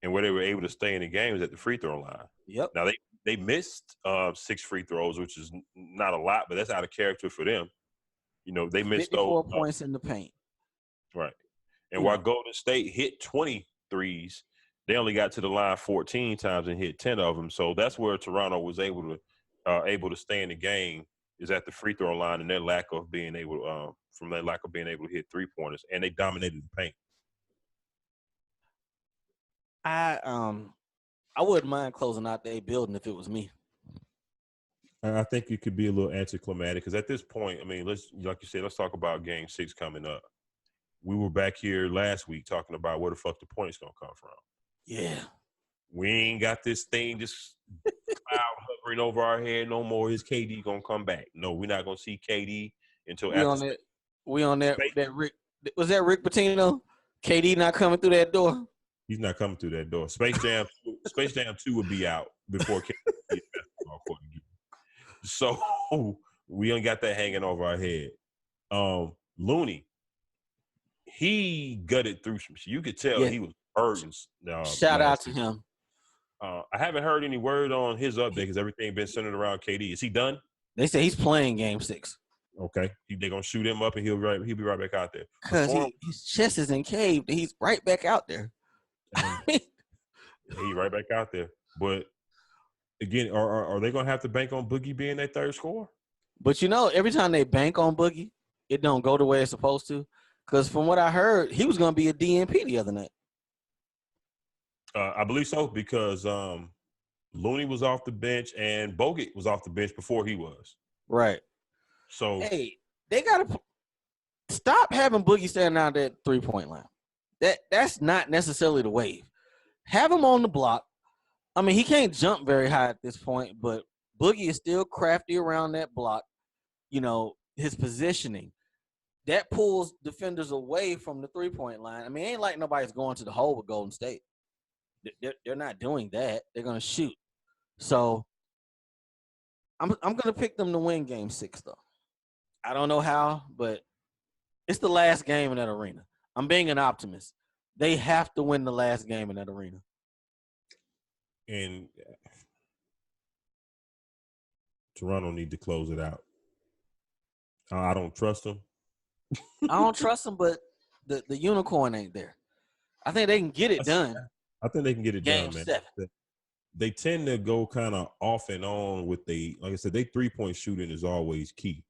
and where they were able to stay in the game is at the free throw line. Yep. Now they missed 6 free throws, which is not a lot, but that's out of character for them. You know, they missed 54 those points in the paint. right. And while Golden State hit 23s, they only got to the line 14 times and hit 10 of them. So that's where Toronto was able to stay in the game, is at the free throw line, and their lack of being able to hit 3-pointers, and they dominated the paint. I wouldn't mind closing out their building if it was me. I think it could be a little anticlimactic because at this point, I mean, like you said, let's talk about Game 6 coming up. We were back here last week talking about where the fuck the points gonna come from. Yeah. We ain't got this thing just cloud hovering over our head no more. Is KD gonna come back? No, we're not gonna see KD until after. We on that Rick. Was that Rick Pitino? KD not coming through that door? He's not coming through that door. Space Jam 2 would be out before KD gets basketball court again. So we ain't got that hanging over our head. Looney, he gutted through some shit. You could tell he was hurting. Shout out to him. I haven't heard any word on his update because everything been centered around KD. Is he done? They say he's playing Game 6. Okay, they're gonna shoot him up and he'll be right back out there. Because his chest is encaved and he's right back out there. He's right back out there. But again, are they gonna have to bank on Boogie being their third scorer? But you know, every time they bank on Boogie, it don't go the way it's supposed to. Because from what I heard, he was gonna be a DNP the other night. I believe so because Looney was off the bench and Bogut was off the bench before he was. Right. So hey, they gotta stop having Boogie standing out that 3-point line. That's not necessarily the wave. Have him on the block. I mean, he can't jump very high at this point, but Boogie is still crafty around that block. You know, his positioning. That pulls defenders away from the 3-point line. I mean, it ain't like nobody's going to the hole with Golden State. They're not doing that. They're going to shoot. So I'm going to pick them to win Game 6, though. I don't know how, but it's the last game in that arena. I'm being an optimist. They have to win the last game in that arena. And Toronto need to close it out. I don't trust them. I don't trust them, but the unicorn ain't there. I think they can get it done. I think they can get it Game done, man. 7. They tend to go kind of off and on with like I said, they 3-point shooting is always key.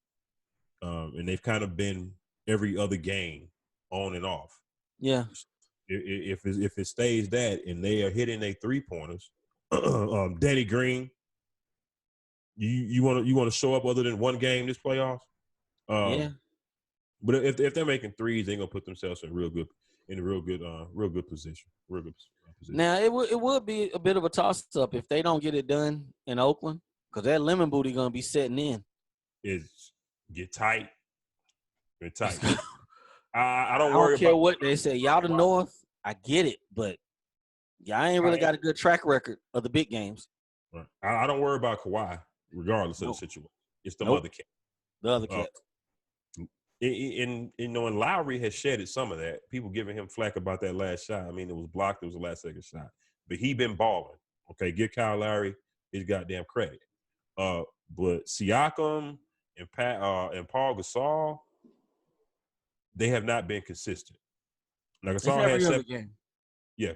And they've kind of been every other game on and off. Yeah. If it stays that and they are hitting their 3-pointers, Danny Green, you want to show up other than one game this playoffs? Yeah. But if they're making threes, they're gonna put themselves in a real good position. Real good position. Now it would be a bit of a toss up if they don't get it done in Oakland, because that lemon booty gonna be setting in. Is get tight. Get tight. I don't care what they say. Y'all the North, I get it, but y'all ain't really got a good track record of the big games. Right. I don't worry about Kawhi, regardless of the situation. It's the other cats. The other cats. And Lowry has shedded some of that. People giving him flack about that last shot. I mean, it was blocked. It was the last second shot. But he been balling. Okay, give Kyle Lowry his goddamn credit. But Siakam and Paul Gasol, they have not been consistent. Now Gasol had 7 game. Yeah.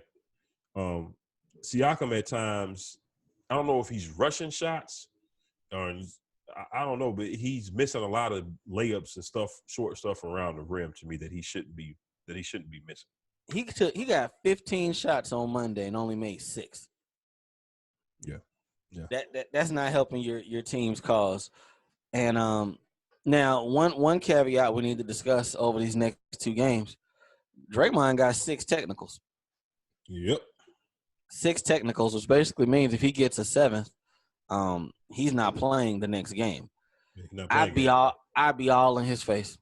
Siakam at times, I don't know if he's rushing shots or I don't know, but he's missing a lot of layups and stuff, short stuff around the rim to me that he shouldn't be missing. He got 15 shots on Monday and only made 6. Yeah. That's not helping your team's cause. And now one caveat we need to discuss over these next 2 games. Draymond got 6 technicals. Yep. 6 technicals, which basically means if he gets a 7th, he's not playing the next game. I'd be all in his face.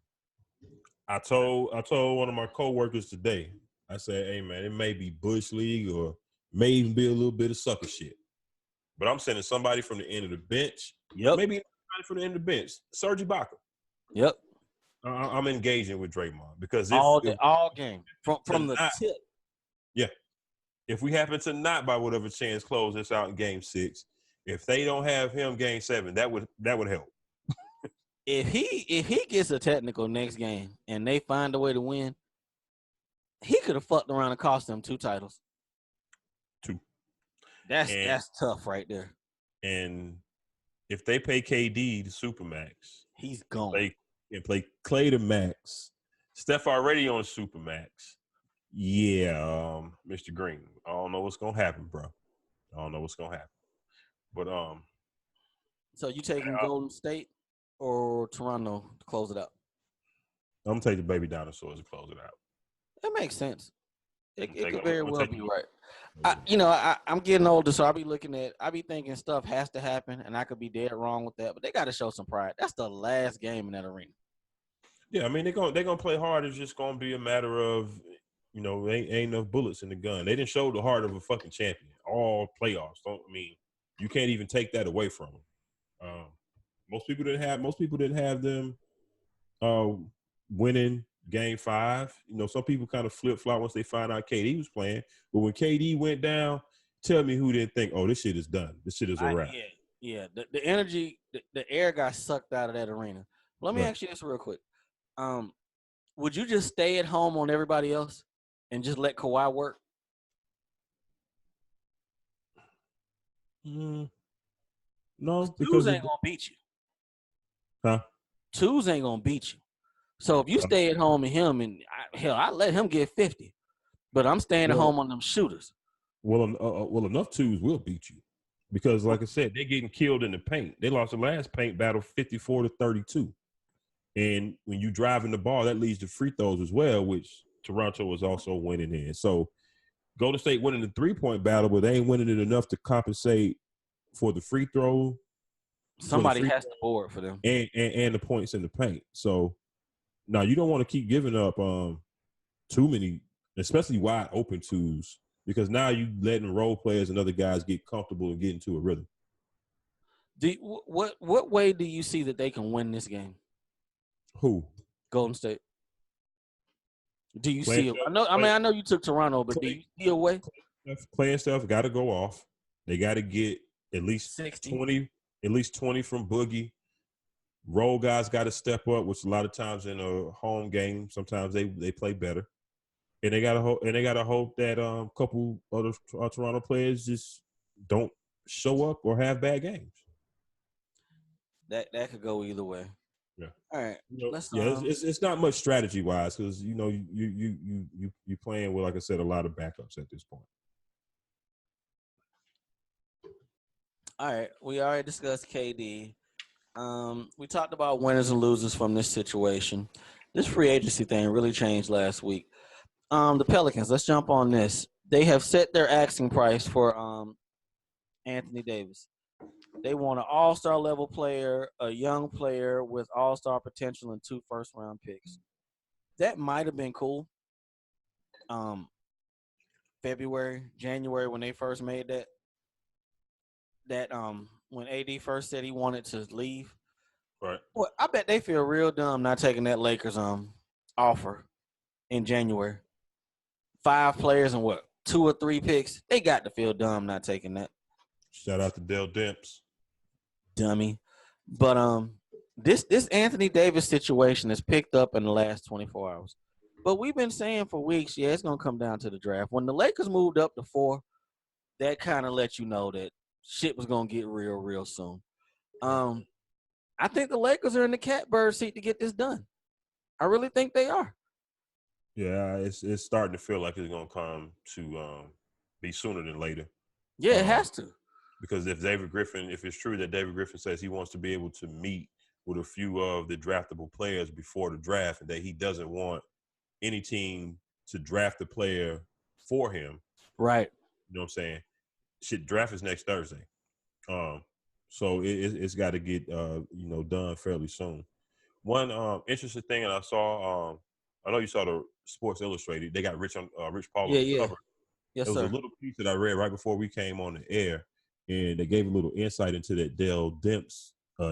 I told one of my coworkers today. I said, "Hey man, it may be Bush League or May even be a little bit of sucker shit. But I'm sending somebody from the end of the bench. Yep. Maybe somebody from the end of the bench. Serge Ibaka. Yep. I'm engaging with Draymond because all if game from the tip. Yeah. If we happen to not, by whatever chance, close this out in Game 6, if they don't have him Game 7, that would help. If he gets a technical next game and they find a way to win, he could have fucked around and cost them 2 titles. 2. That's tough right there. And if they pay KD the supermax, he's gone. Play Clay to max. Steph already on supermax. Yeah, Mr. Green. I don't know what's gonna happen, bro. I don't know what's gonna happen. But So you taking Golden State or Toronto to close it out? I'm gonna take the baby dinosaurs to close it out. That makes sense. It could very well be right. I'm getting older, so I be thinking stuff has to happen, and I could be dead wrong with that. But they got to show some pride. That's the last game in that arena. Yeah, I mean they're gonna play hard. It's just gonna be a matter of ain't enough bullets in the gun. They didn't show the heart of a fucking champion all playoffs. You can't even take that away from them. Most people didn't have them winning Game 5. Some people kind of flip-flop once they find out KD was playing. But when KD went down, tell me who didn't think, oh, this shit is done. This shit is a wrap. Yeah. The energy, the air got sucked out of that arena. Let me ask you this real quick. Would you just stay at home on everybody else and just let Kawhi work? No, because Twos ain't gonna beat you. Huh? Twos ain't gonna beat you. So if you stay at home and him, and I let him get 50, but I'm staying at home on them shooters. Well, enough twos will beat you because, like I said, they're getting killed in the paint. They lost the last paint battle 54-32, and when you driving the ball, that leads to free throws as well, which Toronto was also winning in. So Golden State winning the 3-point battle, but they ain't winning it enough to compensate for the free throw. Somebody has to board for them, and the points in the paint. So now you don't want to keep giving up too many, especially wide open twos, because now you letting role players and other guys get comfortable and get into a rhythm. What way do you see that they can win this game? Who? Golden State. Do you see? I know you took Toronto, but do you see a way? Playing stuff got to go off. They got to get at least 60. 20 from Boogie. Role guys got to step up, which a lot of times in a home game, sometimes they play better, and they got to hope that couple other Toronto players just don't show up or have bad games. That could go either way. Yeah. All right. It's not much strategy wise because you playing with, like I said, a lot of backups at this point. All right, we already discussed KD. We talked about winners and losers from this situation. This free agency thing really changed last week. The Pelicans, let's jump on this. They have set their asking price for Anthony Davis. They want an all-star level player, a young player with all-star potential, and 2 first-round picks. That might have been cool. February, January, when they first made that when AD first said he wanted to leave. Right. Well, I bet they feel real dumb not taking that Lakers offer in January. 5 players and 2 or 3 picks. They got to feel dumb not taking that. Shout out to Dell Demps. Dummy. But this Anthony Davis situation has picked up in the last 24 hours. But we've been saying for weeks, it's gonna come down to the draft. When the Lakers moved up to 4, that kind of let you know that shit was gonna get real soon. I think the Lakers are in the catbird seat to get this done. I really think they are. Yeah, it's starting to feel like it's gonna come to be sooner than later. Yeah, it has to. Because if it's true that David Griffin says he wants to be able to meet with a few of the draftable players before the draft, and that he doesn't want any team to draft a player for him. Right. You know what I'm saying? Shit, draft is next Thursday. So it's got to get done fairly soon. One interesting thing that I saw, I know you saw the Sports Illustrated. They got Rich Paul on the cover. Yes, There was a sir. little piece that I read right before we came on the air, and they gave a little insight into that Dell Demps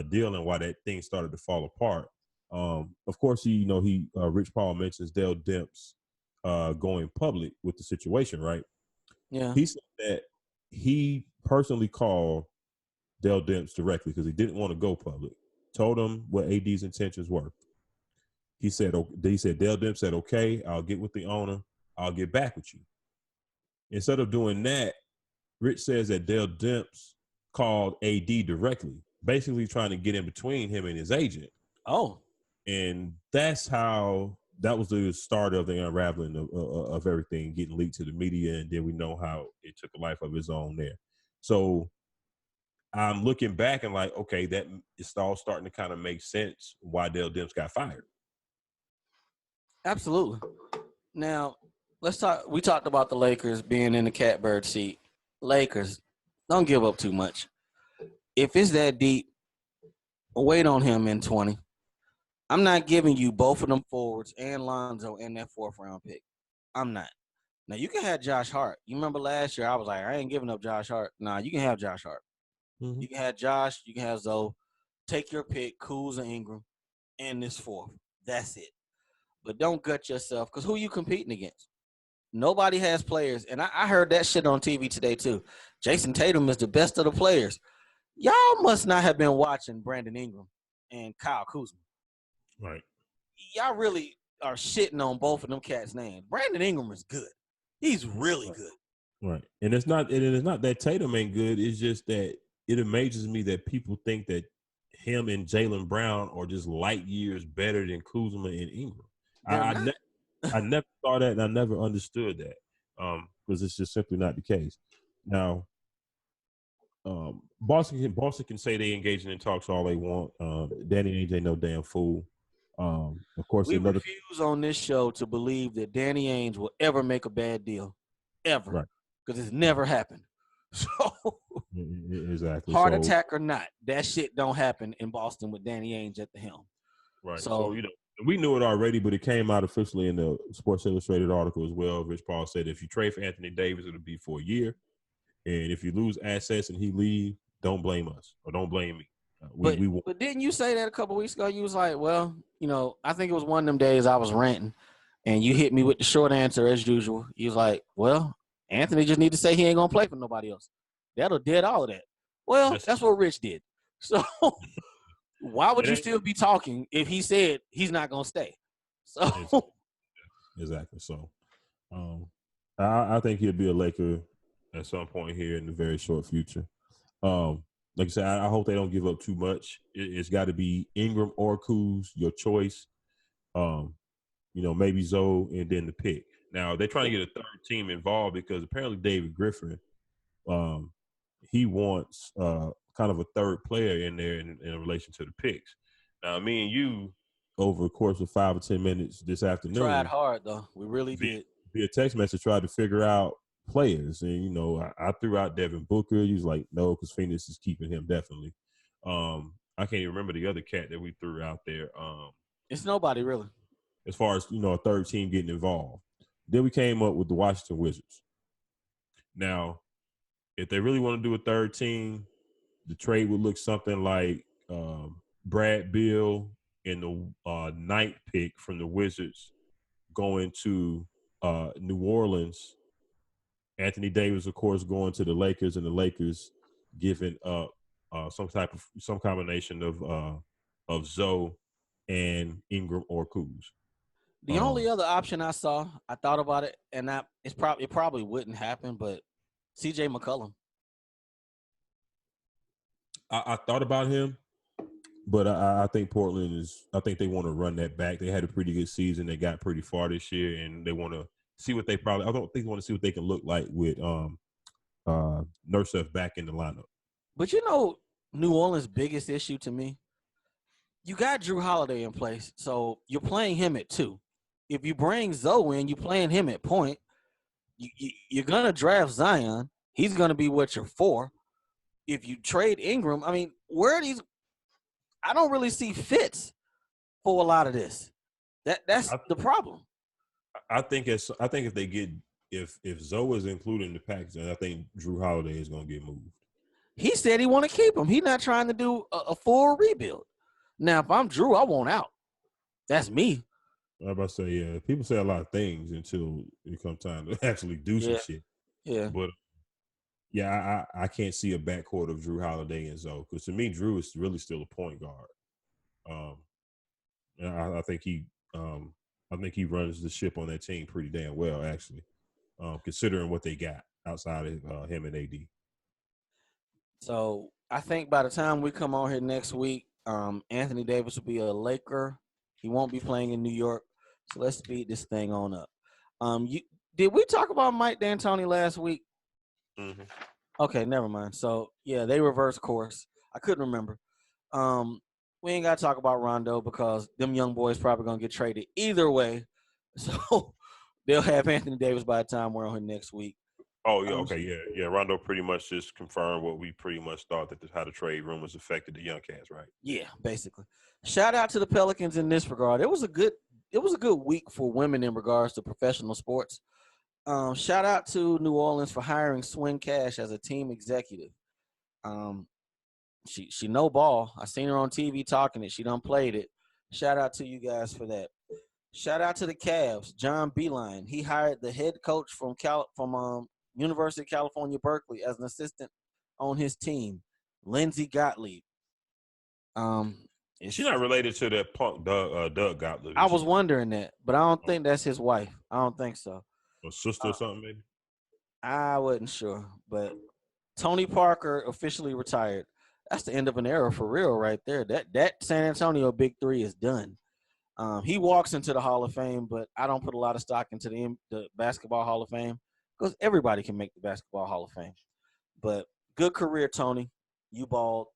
deal and why that thing started to fall apart. Of course, Rich Paul mentions Dell Demps going public with the situation, right? Yeah. He said that he personally called Dell Demps directly because he didn't want to go public. Told him what AD's intentions were. He said Dell Demps said, "Okay, I'll get with the owner. I'll get back with you." Instead of doing that, Rich says that Dell Demps called AD directly, basically trying to get in between him and his agent. Oh, And that was the start of the unraveling of everything getting leaked to the media. And then we know how it took a life of its own there. So I'm looking back and like, okay, that it's all starting to kind of make sense why Dell Demps got fired. absolutely. Now, let's talk. We talked about the Lakers being in the catbird seat. Lakers, don't give up too much. If it's that deep, wait on him in 20. I'm not giving you both of them forwards and Lonzo and that fourth round pick. I'm not. Now, you can have Josh Hart. You remember last year, I was like, I ain't giving up Josh Hart. Nah, you can have Josh Hart. Mm-hmm. You can have Josh. You can have Zoe. Take your pick, Kuz and Ingram, and this fourth. That's it. But don't gut yourself because who you competing against? Nobody has players. And I heard that shit on TV today, too. Jason Tatum is the best of the players. Y'all must not have been watching Brandon Ingram and Kyle Kuzma. Right. Y'all really are shitting on both of them cats' names. Brandon Ingram is good. He's really Right. good. Right. And it's not that Tatum ain't good. It's just that it amazes me that people think that him and Jaylen Brown are just light years better than Kuzma and Ingram. They're I, I, not. ne- I never saw that and I never understood that because it's just simply not the case. Now, Boston can say they engaging in talks all they want. Danny Ainge ain't no damn fool. Of course, We another refuse on this show to believe that Danny Ainge will ever make a bad deal. Ever. right, Because it's right, never happened. So exactly. heart So attack or not, that shit don't happen in Boston with Danny Ainge at the helm. right, so So we knew it already, but it came out officially in the Sports Illustrated article as well. Rich Paul said if you trade for Anthony Davis, it'll be for a year, and if you lose assets and he leave, don't blame us or don't blame me. We won. but didn't you say that a couple weeks ago? You was like, well, I think it was one of them days I was ranting, and you hit me with the short answer as usual. You was like, well, Anthony just need to say he ain't gonna play for nobody else. That'll dead all of that. Well, that's what Rich did. So why would you still be talking if he said he's not gonna stay? So exactly. So I think he'll be a Laker at some point here in the very short future. Like I said, I hope they don't give up too much. It's got to be Ingram or Kuz, your choice. Maybe Zoe and then the pick. Now they're trying to get a third team involved because apparently David Griffin, he wants kind of a third player in there in relation to the picks. Now, me and you, over the course of 5 or 10 minutes this afternoon, tried hard though. We really did. Via text message, tried to figure out players, and I threw out Devin Booker. He was like, no, because Phoenix is keeping him definitely. I can't even remember the other cat that we threw out there. It's nobody really. As far as a third team getting involved, then we came up with the Washington Wizards. Now, if they really want to do a third team, the trade would look something like Brad Beal and the ninth pick from the Wizards going to New Orleans. Anthony Davis, of course, going to the Lakers, and the Lakers giving up some combination of Zoe and Ingram or Kuz. The only other option I saw, I thought about it, and it probably wouldn't happen, but CJ McCollum. I thought about him, but I think Portland is. I think they want to run that back. They had a pretty good season. They got pretty far this year, and they want to see what they probably. I don't think they want to see what they can look like with Nurseff back in the lineup. But New Orleans' biggest issue to me, you got Drew Holiday in place, so you're playing him at 2. If you bring Zoe in, you're playing him at point. You're gonna draft Zion. He's gonna be what you're 4. If you trade Ingram, I mean, where are these? I don't really see fits for a lot of this. That's the problem. I think if they get if Zoe is included in the package, then I think Drew Holiday is going to get moved. He said he want to keep him. He's not trying to do a full rebuild. Now, if I'm Drew, I want out. That's me. I'm about to say, yeah, people say a lot of things until it comes time to actually do some shit. Yeah. But yeah, I can't see a backcourt of Drew Holiday and Zoe, because to me, Drew is really still a point guard. And I think he runs the ship on that team pretty damn well, actually, considering what they got outside of him and AD. So I think by the time we come on here next week, Anthony Davis will be a Laker. He won't be playing in New York. So let's speed this thing on up. Did we talk about Mike D'Antoni last week? Mm-hmm. Okay, never mind. So yeah, they reversed course. I couldn't remember. We ain't got to talk about Rondo because them young boys probably gonna get traded either way. So they'll have Anthony Davis by the time we're on here next week. Oh yeah, okay, yeah. Rondo pretty much just confirmed what we pretty much thought, that how the trade rumors affected the young cats, right? Yeah, basically. Shout out to the Pelicans in this regard. It was a good week for women in regards to professional sports. Shout out to New Orleans for hiring Swin Cash as a team executive. She know ball. I seen her on TV talking it. She done played it. Shout out to you guys for that. Shout out to the Cavs, John Beilein. He hired the head coach from University of California, Berkeley, as an assistant on his team, Lindsey Gottlieb. She's not related to that punk Doug Gottlieb. I was wondering that, but I don't think that's his wife. I don't think so. A sister or something, maybe? I wasn't sure, but Tony Parker officially retired. That's the end of an era for real right there. That San Antonio Big Three is done. He walks into the Hall of Fame, but I don't put a lot of stock into the Basketball Hall of Fame because everybody can make the Basketball Hall of Fame. But good career, Tony. You balled.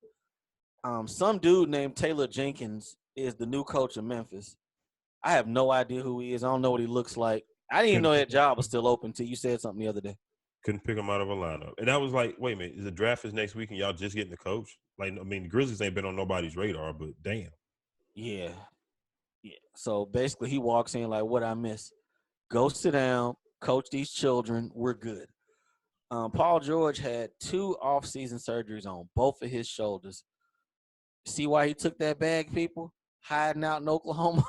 Some dude named Taylor Jenkins is the new coach of Memphis. I have no idea who he is. I don't know what he looks like. I didn't even know that job was still open until you said something the other day. Couldn't pick him out of a lineup. And I was like, wait a minute, the draft is next week and y'all just getting the coach? Like, I mean, the Grizzlies ain't been on nobody's radar, but damn. Yeah. So basically he walks in like, what I miss? Go sit down, coach these children. We're good. Paul George had 2 off-season surgeries on both of his shoulders. See why he took that bag, people? Hiding out in Oklahoma.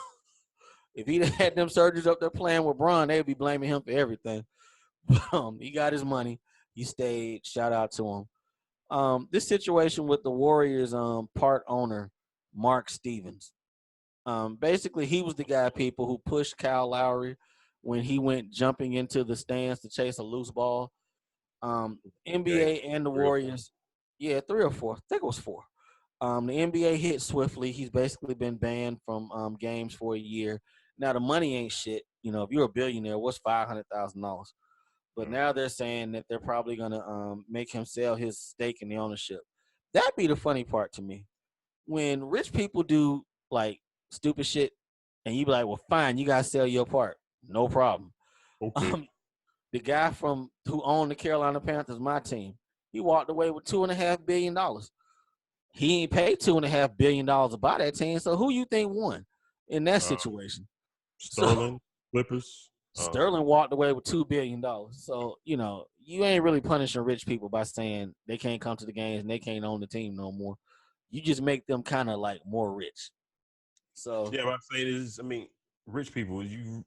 If he'd had them surgeries up there playing with Bron, they'd be blaming him for everything. He got his money. He stayed. Shout out to him. This situation with the Warriors part owner, Mark Stevens. Basically, he was the guy, people, who pushed Kyle Lowry when he went jumping into the stands to chase a loose ball. NBA and the Warriors, 3 or 4. I think it was 4. The NBA hit swiftly. He's basically been banned from games for a year. Now, the money ain't shit. You know, if you're a billionaire, what's $500,000? But now they're saying that they're probably going to make him sell his stake in the ownership. That'd be the funny part to me. When rich people do, like, stupid shit, and you be like, well, fine, you got to sell your part. No problem. Okay. The guy who owned the Carolina Panthers, my team, he walked away with $2.5 billion. He ain't paid $2.5 billion to buy that team. So who you think won in that situation? Sterling, Clippers. Sterling walked away with $2 billion. So, you know, you ain't really punishing rich people by saying they can't come to the games and they can't own the team no more. You just make them kind of like more rich. So yeah, what I'm saying is, I mean, rich people, you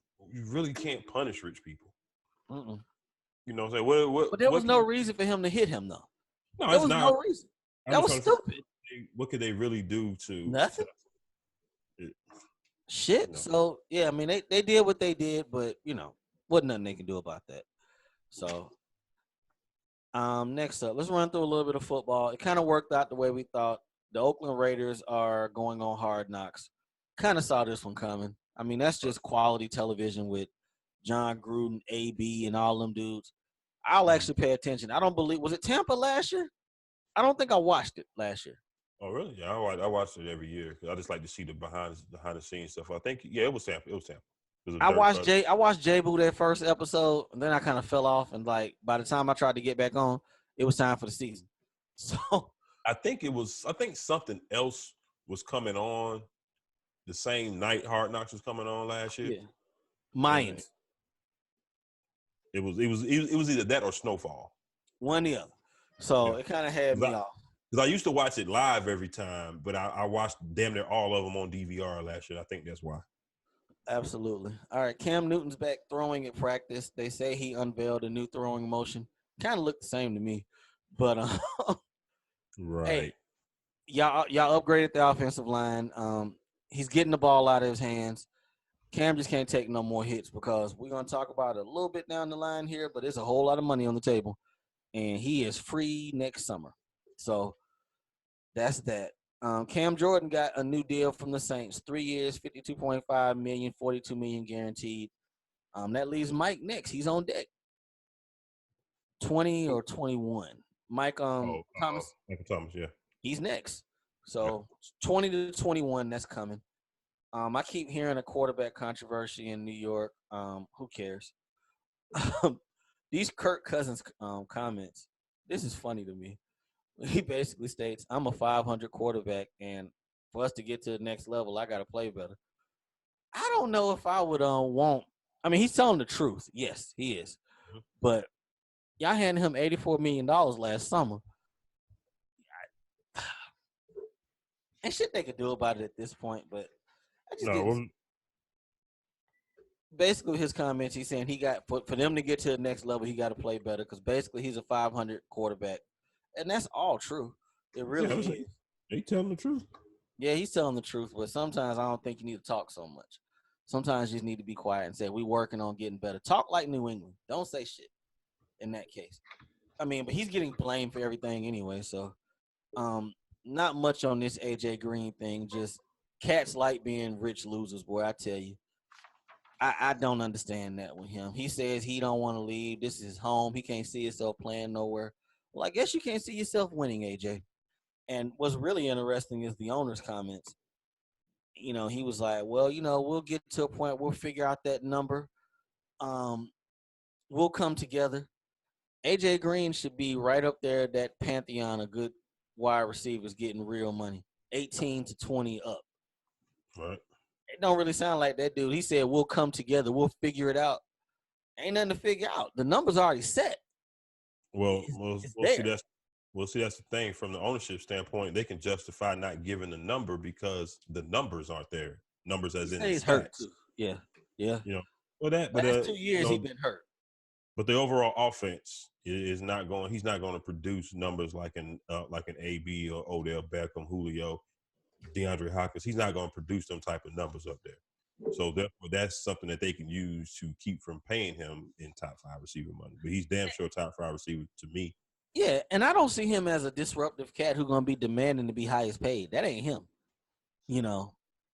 really can't punish rich people. Mm-mm. You know what I'm saying? What, but there was no reason for him to hit him, though. No, there was no reason. That was stupid. What could they really do to nothing? Shit. No. So yeah, I mean they did what they did, but you know, wasn't nothing they can do about that. So next up, let's run through a little bit of football. It kind of worked out the way we thought. The Oakland Raiders are going on Hard Knocks. Kind of saw this one coming. I mean, that's just quality television with John Gruden, AB, and all them dudes. I'll actually pay attention. I don't believe, was it Tampa last year? I don't think I watched it last year. Oh, really? Yeah, I watched it every year. I just like to see the behind the scenes stuff. I think, yeah, it was Tampa. It was Tampa. I watched J-Boo that first episode, and then I kind of fell off. And like by the time I tried to get back on, it was time for the season. So I think something else was coming on the same night Hard Knocks was coming on last year. Yeah. Mayans. It was either that or Snowfall. One or the other. So Yeah. it kind of had me off. Because I used to watch it live every time, but I watched damn near all of them on DVR last year. I think that's why. Absolutely. All right, Cam Newton's back throwing at practice. They say he unveiled a new throwing motion. Kind of looked the same to me, but Right. hey, y'all upgraded the offensive line. He's getting the ball out of his hands. Cam just can't take no more hits because we're gonna talk about it a little bit down the line here, but there's a whole lot of money on the table, and he is free next summer. So that's that. Cam Jordan got a new deal from the Saints, 3 years, $52.5 million, $42 million guaranteed. That leaves Mike next. He's on deck. 20 or 21. Mike Thomas. Michael Thomas, yeah. He's next. So 20 to 21, that's coming. I keep hearing a quarterback controversy in New York. Who cares? These Kirk Cousins comments. This is funny to me. He basically states, "I'm a 500 quarterback, and for us to get to the next level, I got to play better." I don't know if I would want. I mean, he's telling the truth. Yes, he is. Mhm. But y'all handed him $84 million last summer. And shit they could do about it at this point, but I just didn't. Basically, his comments, he's saying he got for them to get to the next level, he got to play better because basically he's a 500 quarterback, and that's all true. It really is. He telling the truth. Yeah, he's telling the truth, but sometimes I don't think you need to talk so much. Sometimes you just need to be quiet and say, "We working on getting better." Talk like New England. Don't say shit in that case. I mean, but he's getting blamed for everything anyway, so not much on this AJ Green thing. Just cats like being rich losers, boy. I tell you. I don't understand that with him. He says he don't want to leave. This is his home. He can't see himself playing nowhere. Well, I guess you can't see yourself winning, AJ. And what's really interesting is the owner's comments. You know, he was like, well, we'll get to a point, we'll figure out that number. We'll come together. AJ Green should be right up there at that pantheon of good wide receivers getting real money. 18 to 20 up. Right. It don't really sound like that dude. He said, we'll come together. We'll figure it out. Ain't nothing to figure out. The number's already set. Well, we'll see. That's the thing from the ownership standpoint. They can justify not giving the number because the numbers aren't there. Numbers as in the He's stats. hurt too. Yeah. Well, that but last 2 years he's been hurt. But the overall offense is not going. He's not going to produce numbers like an AB or Odell Beckham, Julio, DeAndre Hopkins. He's not going to produce them type of numbers up there. So therefore, that's something that they can use to keep from paying him in top 5 receiver money. But he's damn sure top 5 receiver to me. Yeah, and I don't see him as a disruptive cat who's going to be demanding to be highest paid. That ain't him.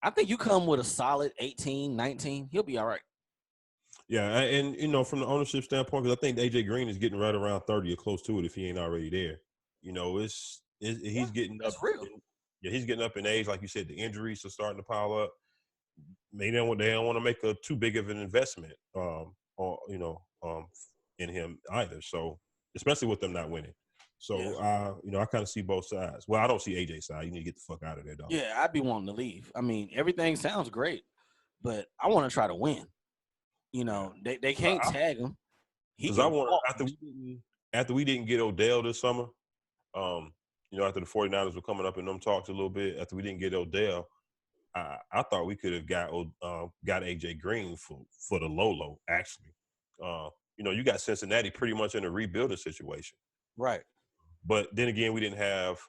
I think you come with a solid 18, 19, he'll be all right. Yeah, and from the ownership standpoint, because I think AJ Green is getting right around 30 or close to it if he ain't already there. He's getting up. Real. He's getting up in age, like you said. The injuries are starting to pile up. They don't want to make too big of an investment, in him either. So especially with them not winning. So I kind of see both sides. Well, I don't see AJ's side. You need to get the fuck out of there, dog. Yeah, I'd be wanting to leave. I mean, everything sounds great, but I want to try to win. They can't tag him. Because I want after we didn't get Odell this summer, after the 49ers were coming up in them talks a little bit, after we didn't get Odell, I thought we could have got AJ Green for the low actually. You got Cincinnati pretty much in a rebuilding situation, right? But then again, we didn't have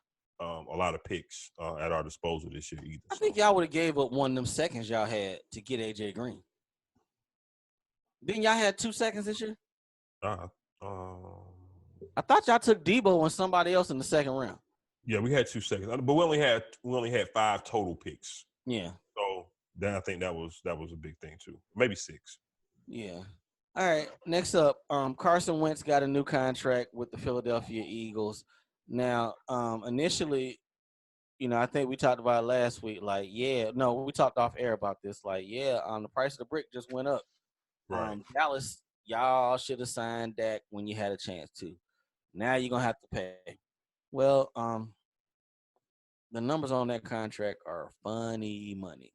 a lot of picks at our disposal this year either. I think y'all would have gave up one of them seconds y'all had to get AJ Green. Didn't y'all had 2 seconds this year? I thought y'all took Debo and somebody else in the second round. Yeah, we had 2 seconds, but we only had 5 total picks. Yeah. So then I think that was a big thing too. Maybe 6. Yeah. All right. Next up, Carson Wentz got a new contract with the Philadelphia Eagles. Now, initially, I think we talked about it last week. We talked off air about this. The price of the brick just went up. Right. Dallas, y'all should have signed Dak when you had a chance to. Now you're gonna have to pay. Well, the numbers on that contract are funny money.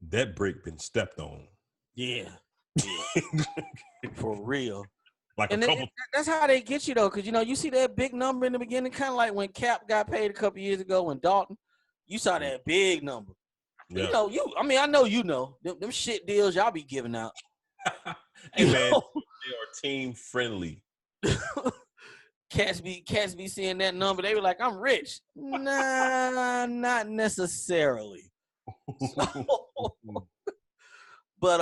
That brick been stepped on. Yeah. For real. Like And a couple. that's how they get you though, because you see that big number in the beginning, kind of like when Cap got paid a couple years ago when Dalton, you saw that big number. Yeah. I know them shit deals y'all be giving out. Hey man, they are team friendly. Cats be seeing that number. They were like, I'm rich. Nah, not necessarily. But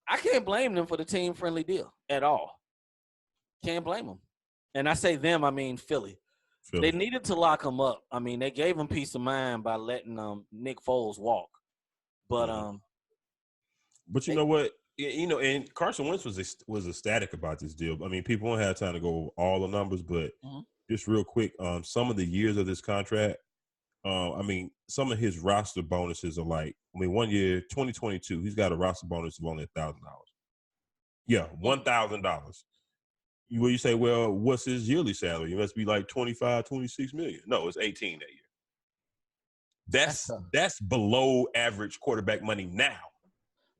I can't blame them for the team friendly deal at all. Can't blame them. And I say them, I mean Philly. They needed to lock him up. I mean, they gave him peace of mind by letting Nick Foles walk. But you know what? And Carson Wentz was ecstatic about this deal. I mean, people won't have time to go over all the numbers, but just real quick, some of the years of this contract, I mean, some of his roster bonuses are like, 1 year, 2022, he's got a roster bonus of only $1,000. Yeah, $1,000. You say, well, what's his yearly salary? It must be like 25, 26 million. No, it's 18 that year. That's below average quarterback money now.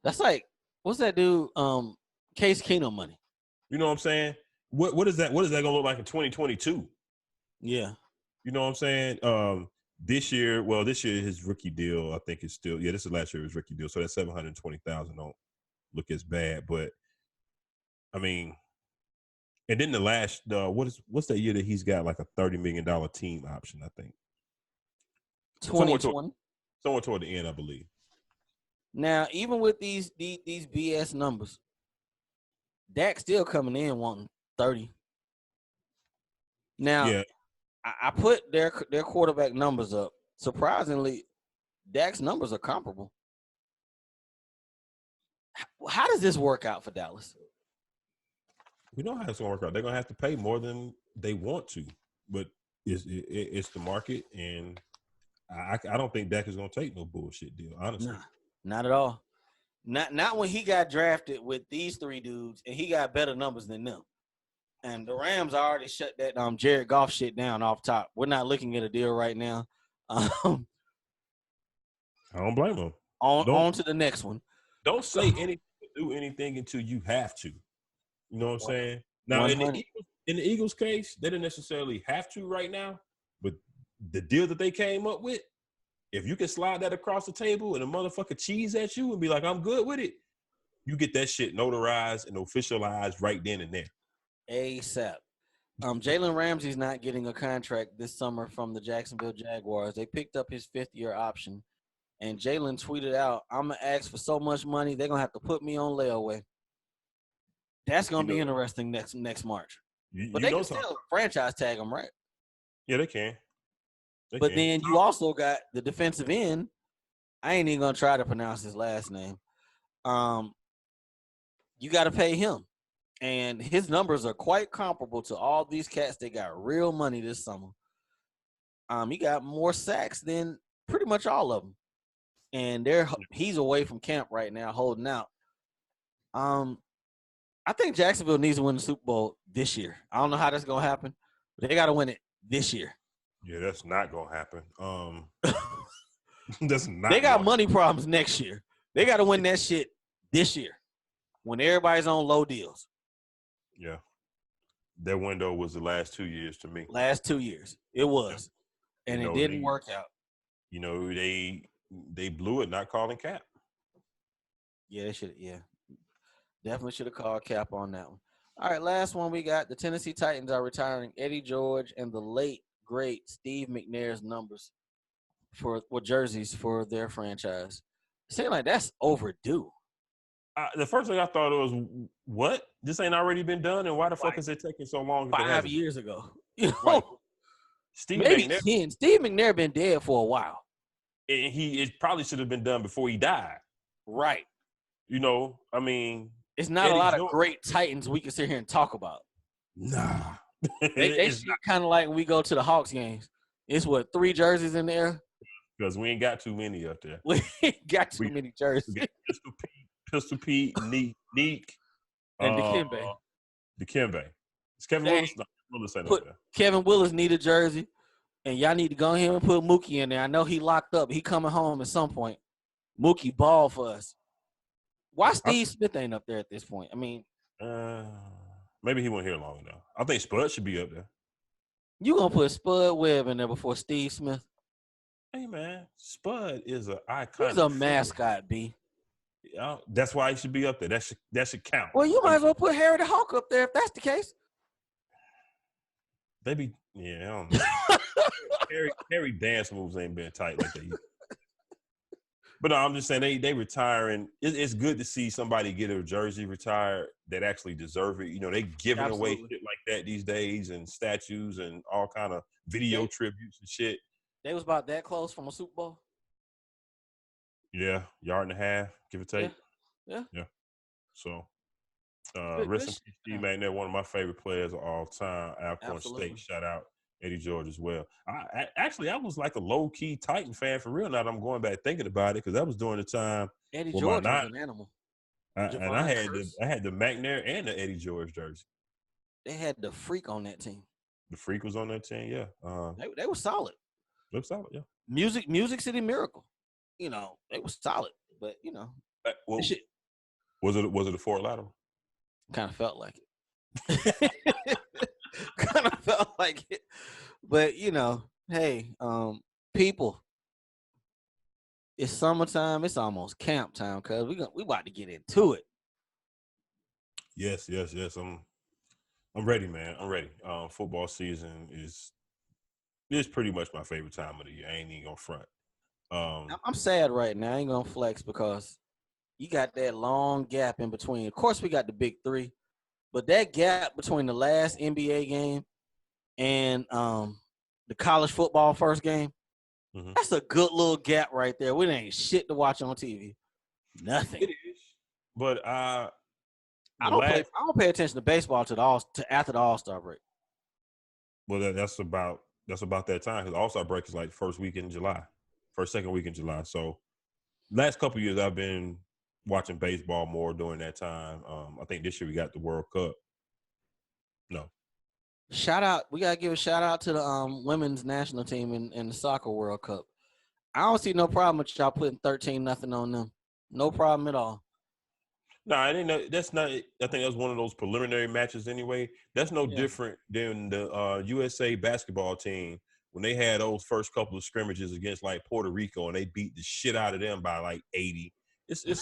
That's like, what's that dude? Case Keenum money. You know what I'm saying? What is that? What is that gonna look like in 2022? Yeah. You know what I'm saying? This year his rookie deal, I think is still this is last year his rookie deal. So that $720,000 don't look as bad, but I mean, and then the last what's that year that he's got like a $30 million team option? I think 2020. Somewhere toward the end, I believe. Now, even with these BS numbers, Dak still coming in wanting 30. Now, yeah. I put their quarterback numbers up. Surprisingly, Dak's numbers are comparable. How does this work out for Dallas? We know how it's going to work out. They're going to have to pay more than they want to, but it's the market, and I don't think Dak is going to take no bullshit deal, honestly. Nah, not at all. Not when he got drafted with these three dudes, and he got better numbers than them. And the Rams already shut that Jared Goff shit down off top. We're not looking at a deal right now. I don't blame them. On to the next one. Don't say anything, do anything until you have to. You know what I'm saying? Now, in the Eagles case, they didn't necessarily have to right now, but the deal that they came up with, if you can slide that across the table and a motherfucker cheese at you and be like, I'm good with it, you get that shit notarized and officialized right then and there. ASAP. Jalen Ramsey's not getting a contract this summer from the Jacksonville Jaguars. They picked up his 5th-year option, and Jalen tweeted out, I'm going to ask for so much money, they're going to have to put me on layaway. That's going to be interesting next March. But they can still franchise tag him, right? Yeah, they can. Then you also got the defensive end. I ain't even going to try to pronounce his last name. You got to pay him. And his numbers are quite comparable to all these cats. They got real money this summer. He got more sacks than pretty much all of them. And he's away from camp right now, holding out. I think Jacksonville needs to win the Super Bowl this year. I don't know how that's going to happen, but they got to win it this year. Yeah, that's not going to happen. That's not. They got money problems next year. They got to win that shit this year when everybody's on low deals. Yeah. Their window was the last 2 years to me. Last 2 years. It was. Yeah. And it didn't work out. They blew it not calling Cap. Yeah, they should. Yeah. Definitely should have called Cap on that one. All right, last one we got. The Tennessee Titans are retiring Eddie George and the late, great Steve McNair's numbers for jerseys for their franchise. It seems like that's overdue. The first thing I thought was, what? This ain't already been done? And why the fuck is it taking so long? 5 years ago. Right. Maybe McNair, 10. Steve McNair been dead for a while. And it probably should have been done before he died. Right. I mean. It's not Eddie a lot of great Titans we can sit here and talk about. Nah. They kind of like when we go to the Hawks games. It's 3 jerseys in there? Because we ain't got too many up there. We ain't got too many jerseys. Pistol Pete, Neek, and Dikembe. Is Kevin Willis? No, Willis ain't up there. Kevin Willis need a jersey, and y'all need to go ahead and put Mookie in there. I know he locked up. He coming home at some point. Mookie ball for us. Why Steve Smith ain't up there at this point? I mean, Maybe he won't here long enough. I think Spud should be up there. You gonna put Spud Webb in there before Steve Smith? Hey man, Spud is an He's iconic a figure. mascot, B. That's why he should be up there. That should count. Well, you might as well put Harry the Hawk up there if that's the case. I don't know. Harry dance moves ain't been tight like they used. But no, I'm just saying they retiring. It's good to see somebody get a jersey retired that actually deserve it. You know, they giving away shit like that these days, and statues and all kind of video tributes and shit. They was about that close from a Super Bowl. Yeah, yard and a half, give or take. Yeah. So, rest in peace, Steve McNair, one of my favorite players of all time. Alcorn State, shout out Eddie George as well. I was like a low key Titan fan for real. Now that I'm going back thinking about it, because that was during the time Eddie George was an animal. And I had the McNair and the Eddie George jersey. They had the Freak on that team. The Freak was on that team, yeah. They were solid. They were solid, yeah. Music City Miracle. You know, they were solid, but you know, was it a Fort Lateral? Kind of felt like it. Kind of felt like it, but you know, hey, people, it's summertime. It's almost camp time, cause we about to get into it. Yes. I'm ready, man. I'm ready. Football season is pretty much my favorite time of the year. I ain't even gonna front. I'm sad right now. I ain't gonna flex because you got that long gap in between. Of course, we got the big three, but that gap between the last NBA game and the college football first game, that's a good little gap right there. We ain't shit to watch on TV. Nothing. It is, but I don't pay attention to baseball to after the All-Star break. Well, that's about that time, because All-Star break is like second week in July. So last couple of years I've been watching baseball more during that time. I think this year we got the World Cup. No. We gotta give a shout out to the women's national team in the soccer World Cup. I don't see no problem with y'all putting 13-0 on them. No problem at all. No, I didn't know. That's not. I think that's one of those preliminary matches anyway. That's no different than the USA basketball team when they had those first couple of scrimmages against like Puerto Rico and they beat the shit out of them by like 80. It's the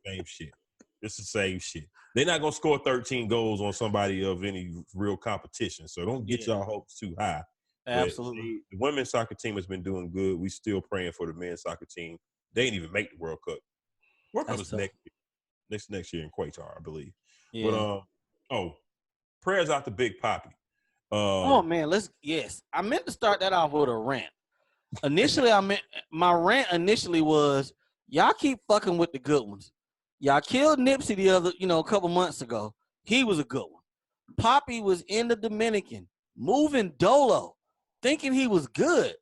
same shit. It's the same shit. They're not gonna score 13 goals on somebody of any real competition. So don't get y'all hopes too high. Absolutely. The women's soccer team has been doing good. We still praying for the men's soccer team. They didn't even make the World Cup. World Cup is next year in Qatar, I believe. Yeah. But prayers out to Big Poppy. Oh man, I meant to start that off with a rant. Initially, my rant was y'all keep fucking with the good ones. Y'all killed Nipsey a couple months ago. He was a good one. Poppy was in the Dominican, moving dolo, thinking he was good.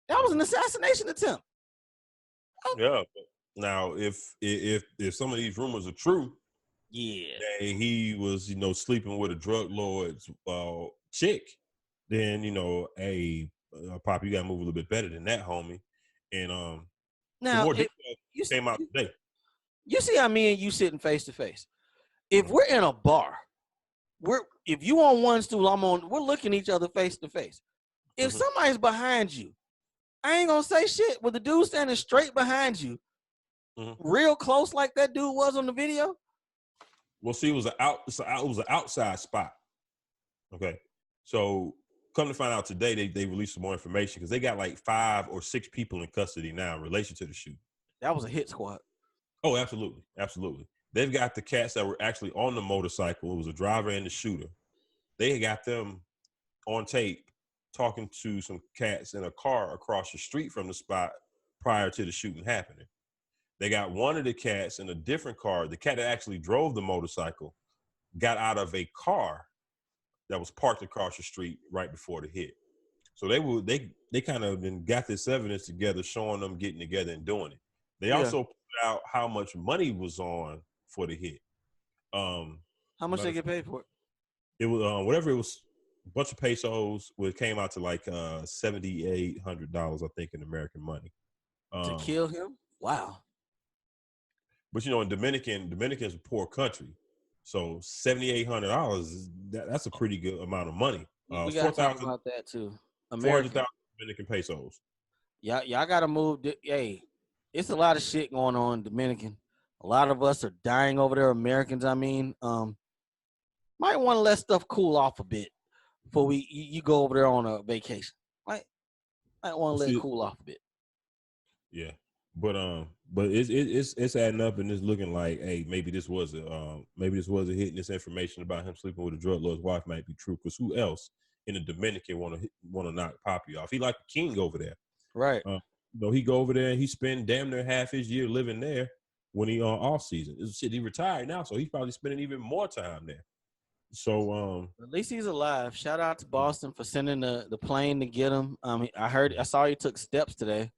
That was an assassination attempt. Yeah. Now, if some of these rumors are true, that he was sleeping with a drug lord's chick, then Pop, you gotta move a little bit better than that, homie. And now more details came out today. You see how me and you sitting face to face. If we're in a bar, if you on one stool, I'm on. We're looking each other face to face. If somebody's behind you, I ain't gonna say shit. With the dude standing straight behind you, real close like that dude was on the video. Well, see, it was an outside spot. Okay, so come to find out today, they released some more information because they got like 5 or 6 people in custody now in relation to the shooting. That was a hit squad. Oh, absolutely. They've got the cats that were actually on the motorcycle. It was a driver and the shooter. They got them on tape talking to some cats in a car across the street from the spot prior to the shooting happening. They got one of the cats in a different car. The cat that actually drove the motorcycle got out of a car that was parked across the street right before the hit. So they kind of got this evidence together, showing them getting together and doing it. They also put out how much money was on for the hit. How much they get paid for it? It was whatever it was, a bunch of pesos. It came out to like $7,800, I think, in American money. To kill him? Wow. But in Dominican's a poor country, So $7,800 that's a pretty good amount of money. We gotta talk about that too. 400,000 Dominican pesos. Y'all gotta move. Hey, it's a lot of shit going on in Dominican. A lot of us are dying over there. Americans, I mean, might want to let stuff cool off a bit before you go over there on a vacation. Might want to let it cool off a bit. Yeah, but it's adding up, and it's looking like, hey, maybe this was a hit, and this information about him sleeping with a drug lord's wife might be true. Because who else in the Dominican want to knock Poppy off? He like the king over there, right? He go over there and he spend damn near half his year living there when he on off season. He retired now, so he's probably spending even more time there. So at least he's alive. Shout out to Boston for sending the plane to get him. I saw he took steps today,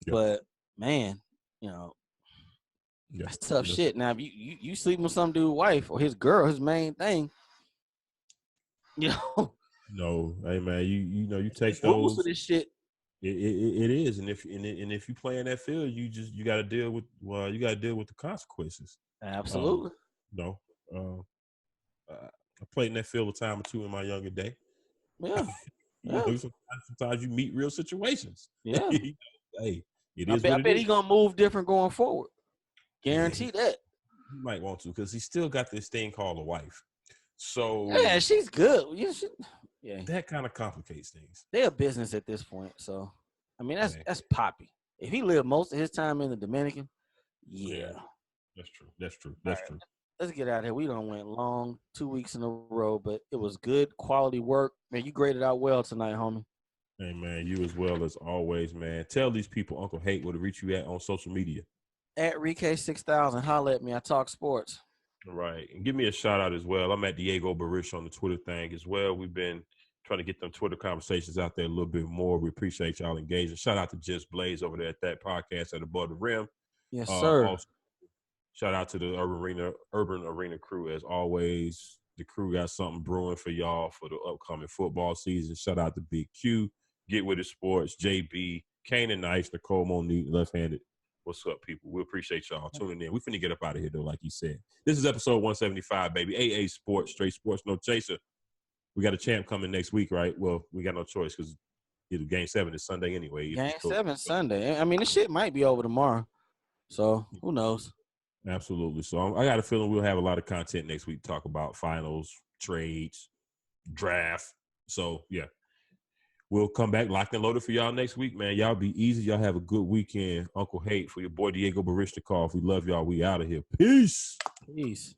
but man, that's tough shit. Now, if you sleeping with some dude's wife or his girl, his main thing, No, hey man, you take rules those for this shit. It is, and if you play in that field, you got to deal with the consequences. Absolutely. I played in that field a time or two in my younger day. Yeah. Sometimes you meet real situations. Yeah. Hey, I bet he's gonna move different going forward. Guarantee that. He might want to because he still got this thing called a wife. So yeah, she's good. Yeah, that kind of complicates things. They're a business at this point, so I mean that's Poppy. If he lived most of his time in the Dominican, that's true. Let's get out of here. We done went long 2 weeks in a row, but it was good quality work. Man, you graded out well tonight, homie. Hey man, you as well as always, man. Tell these people Uncle Hate where to reach you at on social media. At Rike6000, holla at me. I talk sports. Right. And give me a shout out as well. I'm at Diego Barish on the Twitter thing as well. We've been trying to get them Twitter conversations out there a little bit more. We appreciate y'all engaging. Shout out to Just Blaze over there at that podcast at Above the Rim. Yes, sir. Also, shout out to the Urban Arena crew as always. The crew got something brewing for y'all for the upcoming football season. Shout out to Big Q, Get With It Sports, JB, Kane and Nice, Nicole Monique, Left-Handed. What's up, people? We appreciate y'all tuning in. We finna get up out of here, though, like you said. This is episode 175, baby. AA Sports, straight sports, no chaser. We got a champ coming next week, right? Well, we got no choice because Game 7 is Sunday anyway. Game 7 Sunday. I mean, this shit might be over tomorrow. So, who knows? Absolutely. So, I got a feeling we'll have a lot of content next week to talk about finals, trades, draft. So, yeah. We'll come back locked and loaded for y'all next week, man. Y'all be easy. Y'all have a good weekend. Uncle Hate for your boy Diego Barishnikov. We love y'all. We out of here. Peace. Peace.